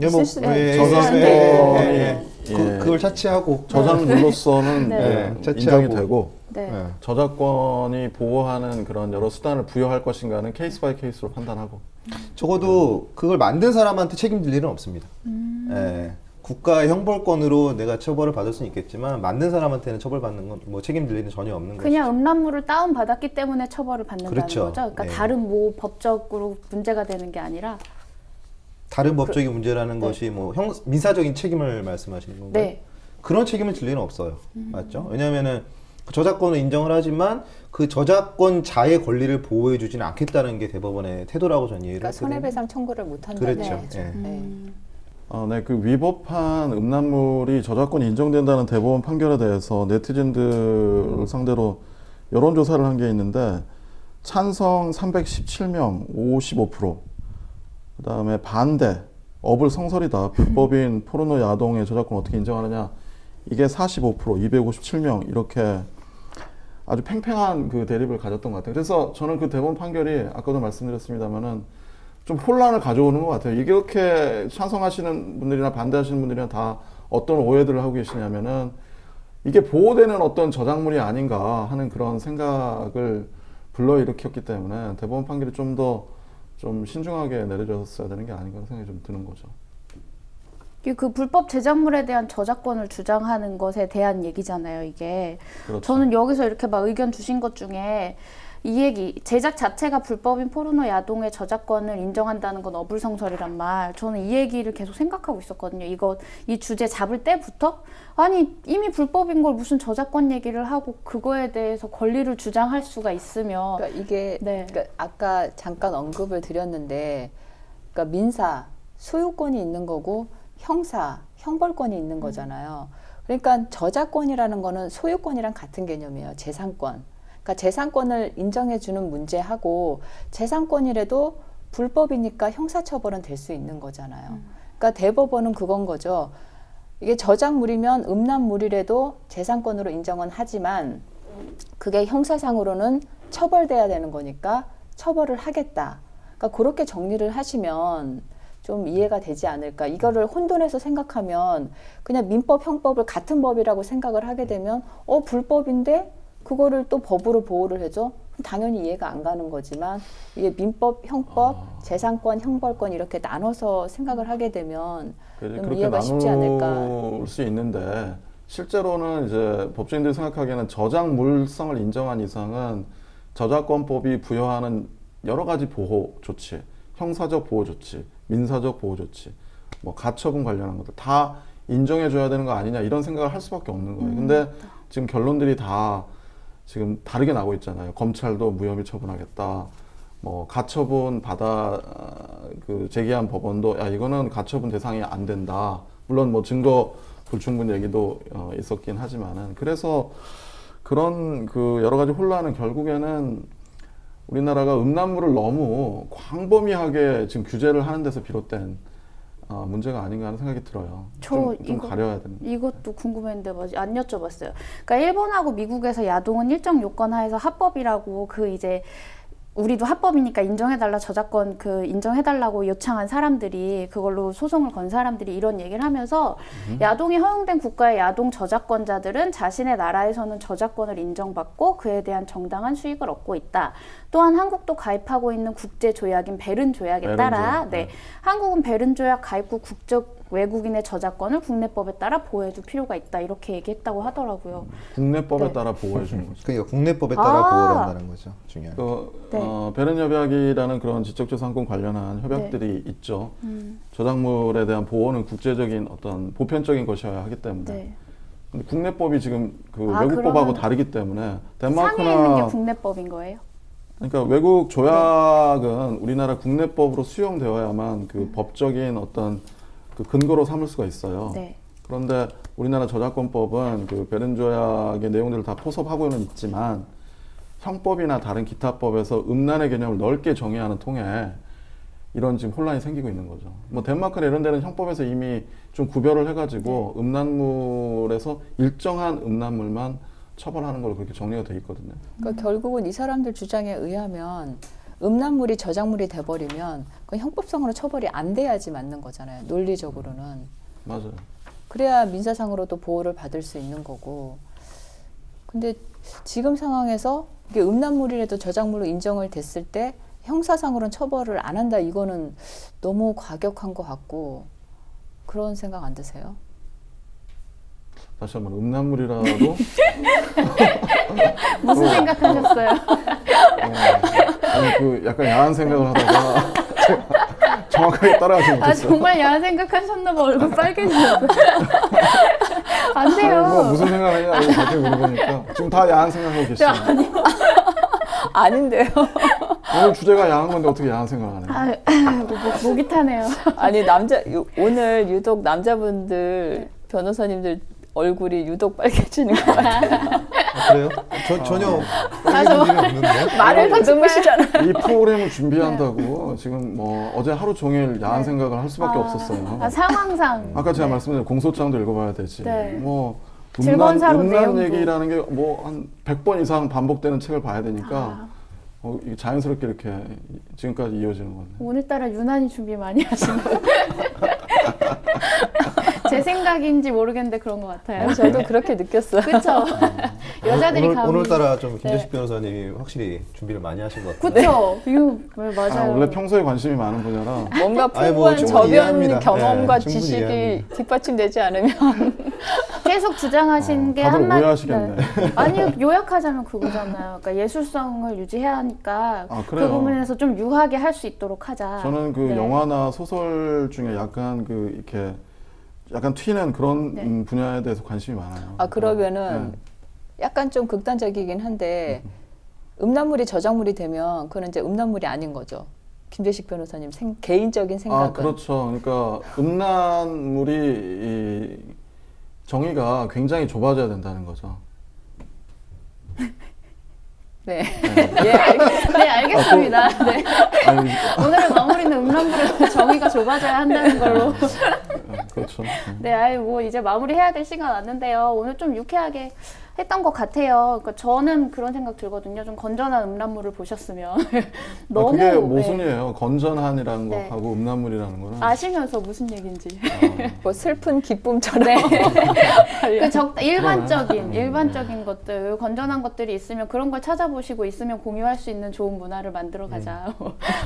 예, 뭐, 있을 수도 저작권이 예. 예. 그걸 차치하고 저작물로서는 네. 예, 차치하고. 인정이 되고 네. 예. 저작권이 보호하는 그런 여러 수단을 부여할 것인가는 케이스 바이 케이스로 판단하고 적어도 그걸 만든 사람한테 책임질 일은 없습니다. 예. 국가의 형벌권으로 내가 처벌을 받을 수는 있겠지만 만든 사람한테는 처벌받는 건 뭐 책임질 일은 전혀 없는 거죠. 그냥 음란물을 다운 받았기 때문에 처벌을 받는다는 그렇죠. 거죠. 그러니까 네. 다른 뭐 법적으로 문제가 되는 게 아니라 다른 법적인 문제라는 것이 뭐 민사적인 책임을 말씀하시는 건가요? 네. 그런 책임을 질 리는 없어요. 맞죠? 왜냐하면은 그 저작권을 인정을 하지만 그 저작권자의 권리를 보호해주지는 않겠다는 게 대법원의 태도라고 저는 이해를 그러니까 했거든요. 손해배상 청구를 못 한다는 그렇죠. 거죠. 예. 네. 네, 그 위법한 음란물이 저작권이 인정된다는 대법원 판결에 대해서 네티즌들 상대로 여론조사를 한 게 있는데 찬성 317명 55%, 그 다음에 반대 어불 성설이다 불법인 포르노 야동의 저작권 어떻게 인정하느냐 이게 45% 257명 이렇게 아주 팽팽한 그 대립을 가졌던 것 같아요. 그래서 저는 그 대법원 판결이 아까도 말씀드렸습니다만은 좀 혼란을 가져오는 것 같아요. 이렇게 찬성하시는 분들이나 반대하시는 분들이나 다 어떤 오해들을 하고 계시냐면은 이게 보호되는 어떤 저작물이 아닌가 하는 그런 생각을 불러일으켰기 때문에 대법원 판결이 좀 더 좀 신중하게 내려졌어야 되는 게 아닌가 하는 생각이 좀 드는 거죠. 그 불법 제작물에 대한 저작권을 주장하는 것에 대한 얘기잖아요, 이게. 그렇죠. 저는 여기서 이렇게 막 의견 주신 것 중에 이 얘기, 제작 자체가 불법인 포르노 야동의 저작권을 인정한다는 건 어불성설이란 말. 저는 이 얘기를 계속 생각하고 있었거든요. 이 주제 잡을 때부터 아니 이미 불법인 걸 무슨 저작권 얘기를 하고 그거에 대해서 권리를 주장할 수가 있으며 그러니까 이게 네. 그러니까 아까 잠깐 언급을 드렸는데, 그러니까 민사 소유권이 있는 거고 형사 형벌권이 있는 거잖아요. 그러니까 저작권이라는 거는 소유권이랑 같은 개념이에요. 재산권. 그러니까 재산권을 인정해주는 문제하고 재산권이라도 불법이니까 형사처벌은 될 수 있는 거잖아요. 그러니까 대법원은 그건 거죠. 이게 저작물이면 음란물이라도 재산권으로 인정은 하지만 그게 형사상으로는 처벌돼야 되는 거니까 처벌을 하겠다. 그러니까 그렇게 정리를 하시면 좀 이해가 되지 않을까. 이거를 혼돈해서 생각하면 그냥 민법, 형법을 같은 법이라고 생각을 하게 되면 불법인데 그거를 또 법으로 보호를 해줘? 그럼 당연히 이해가 안 가는 거지만 이게 민법, 형법, 재산권, 형벌권 이렇게 나눠서 생각을 하게 되면 좀 그렇게 이해가 쉽지 않을까. 나눌 수 있는데 실제로는 이제 법조인들이 생각하기에는 저작물성을 인정한 이상은 저작권법이 부여하는 여러 가지 보호 조치, 형사적 보호 조치, 민사적 보호 조치, 뭐 가처분 관련한 것들 다 인정해줘야 되는 거 아니냐 이런 생각을 할 수밖에 없는 거예요. 근데 지금 결론들이 다 지금 다르게 나오고 있잖아요. 검찰도 무혐의 처분하겠다. 뭐 가처분 받아 그 제기한 법원도 야 이거는 가처분 대상이 안 된다. 물론 뭐 증거 불충분 얘기도 있었긴 하지만은 그래서 그런 그 여러 가지 혼란은 결국에는 우리나라가 음란물을 너무 광범위하게 지금 규제를 하는 데서 비롯된 문제가 아닌가 하는 생각이 들어요. 좀 가려야 되는. 이것도 궁금했는데 안 여쭤봤어요. 그러니까 일본하고 미국에서 야동은 일정 요건 하에서 합법이라고 그 이제 우리도 합법이니까 인정해달라 저작권 인정해달라고 요청한 사람들이 그걸로 소송을 건 사람들이 이런 얘기를 하면서 야동이 허용된 국가의 야동 저작권자들은 자신의 나라에서는 저작권을 인정받고 그에 대한 정당한 수익을 얻고 있다. 또한 한국도 가입하고 있는 국제 조약인 베른 조약에 따라 조약. 한국은 베른 조약 가입국 국적 외국인의 저작권을 국내법에 따라 보호해줄 필요가 있다. 이렇게 얘기했다고 하더라고요. 국내법에 네. 따라 보호해 주는 거죠. 그러니까 국내법에 따라 보호를 한다는 거죠. 중요한. 네. 베른 협약이라는 그런 지적재산권 관련한 협약들이 있죠. 저작물에 대한 보호는 국제적인 어떤 보편적인 것이어야 하기 때문에. 네. 근데 국내법이 지금 그 아, 외국법하고 그러면 다르기 때문에 상해에 있는 게 덴마크나 국내법인 거예요? 그러니까 외국 조약은 우리나라 국내법으로 수용되어야만 그 법적인 어떤 그 근거로 삼을 수가 있어요. 네. 그런데 우리나라 저작권법은 그 베른 조약의 내용들을 다 포섭하고는 있지만 형법이나 다른 기타 법에서 음란의 개념을 넓게 정의하는 통에 이런 지금 혼란이 생기고 있는 거죠. 뭐 덴마크나 이런 데는 형법에서 이미 좀 구별을 해가지고 음란물에서 일정한 음란물만 처벌하는 걸로 그렇게 정리가 돼 있거든요. 그러니까 결국은 이 사람들 주장에 의하면 음란물이 저작물이 돼버리면 그 형법상으로 처벌이 안 돼야지 맞는 거잖아요. 논리적으로는. 맞아요. 그래야 민사상으로도 보호를 받을 수 있는 거고. 근데 지금 상황에서 이게 음란물이라도 저작물로 인정을 됐을 때 형사상으로는 처벌을 안 한다. 이거는 너무 과격한 것 같고 그런 생각 안 드세요? 다시 한번 음란물이라도 무슨 생각하셨어요? 아니 그 약간 야한 생각을 하다가 제가 정확하게 따라가지 아 못했어요. 정말 야한 생각하셨나봐. 얼굴 빨개지셨어요. 안 아니, 돼요. 뭐 무슨 생각하냐고 갑자기 물어보니까 지금 다 야한 생각하고 계시죠. 아닌데요. 오늘 주제가 야한 건데 어떻게 야한 생각을 하네요. 목이 타네요. 아니 오늘 유독 남자분들 변호사님들 얼굴이 유독 빨개지는 것 같아요. 아, 그래요? 전혀 빨개진 일이 없는데. 말을 더듬으시잖아요. 이 프로그램을 준비한다고 지금 뭐 어제 하루 종일 야한 생각을 할 수밖에 없었어요. 상황상. 아까 제가 말씀드린 공소장도 읽어봐야 되지. 네. 뭐 즐거운 사로 음란 내용도. 얘기라는 게 뭐 한 100번 이상 반복되는 책을 봐야 되니까 이게 자연스럽게 이렇게 지금까지 이어지는 거네요. 오늘따라 유난히 준비 많이 하신 거예요. 제 생각인지 모르겠는데 그런 것 같아요. 저도 그렇게 느꼈어요. 그렇죠. 여자들이 오늘따라 좀 김재식 변호사님이 확실히 준비를 많이 하신 것 같아요. 그렇죠. 이거 맞아요. 원래 평소에 관심이 많은 분야라 뭔가 아니, 뭐 풍부한 충분히 저변 이해합니다. 경험과 네, 충분히 지식이 이해합니다. 뒷받침되지 않으면 계속 주장하신 게 다들 한마디. 오해하시겠네. 아니요, 요약하자면 그거잖아요. 그러니까 예술성을 유지해야 하니까 아, 그 그래요. 부분에서 좀 유하게 할 수 있도록 하자. 저는 그 네. 영화나 소설 중에 약간 그 이렇게 약간 튀는 그런 네. 분야에 대해서 관심이 많아요. 아 그러면은 약간 좀 극단적이긴 한데 음란물이 저작물이 되면 그건 이제 음란물이 아닌 거죠. 김재식 변호사님 개인적인 생각은. 아 그렇죠. 그러니까 음란물이 이 정의가 굉장히 좁아져야 된다는 거죠. 네. 예, 알겠습니다. 네, 알겠습니다. 네. 아니, 오늘의 마무리는 음란물의 정의가 좁아져야 한다는 걸로. 그렇죠. 네, 아이 뭐 이제 마무리해야 될 시간 왔는데요. 오늘 좀 유쾌하게 했던 것 같아요. 그러니까 저는 그런 생각 들거든요. 좀 건전한 음란물을 보셨으면 너무 그게 네. 모순이에요. 건전한이라는 네. 것하고 음란물이라는 거는. 아시면서 무슨 얘기인지. 뭐 슬픈 기쁨처럼. 네. 그 일반적인 것들, 건전한 것들이 있으면 그런 걸 찾아보시고 있으면 공유할 수 있는 좋은 문화를 만들어 가자.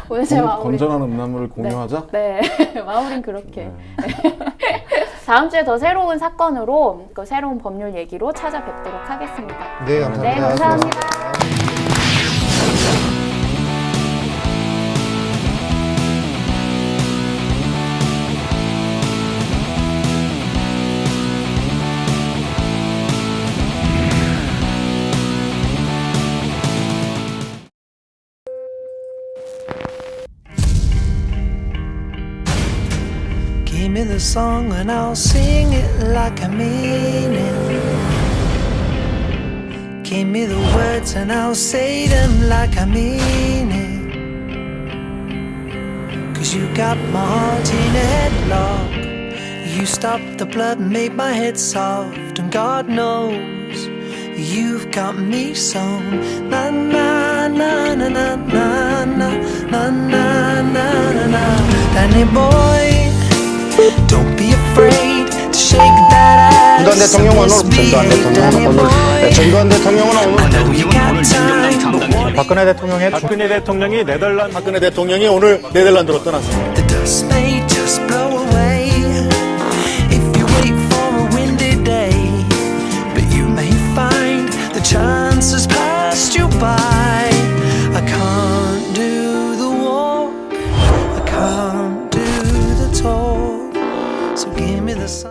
오늘 제 마무리. 건전한 음란물을 공유하자? 네. 마무리는 그렇게. 네. 다음 주에 더 새로운 사건으로 그 새로운 법률 얘기로 찾아뵙도록 하겠습니다. 네, 감사합니다. 네, 감사합니다. Give me the song and I'll sing it like I mean it. Give me the words and I'll say them like I mean it. 'Cause you got my heart in a headlock. You stopped the blood and made my head soft. And God knows you've got me so na na na na na na na na na na na. Danny boy, don't be afraid to shake that ass. 전두환 대통령은 오늘 We got time, but one 박근혜 대통령이 오늘 네덜란드로 떠났습니다. the dust may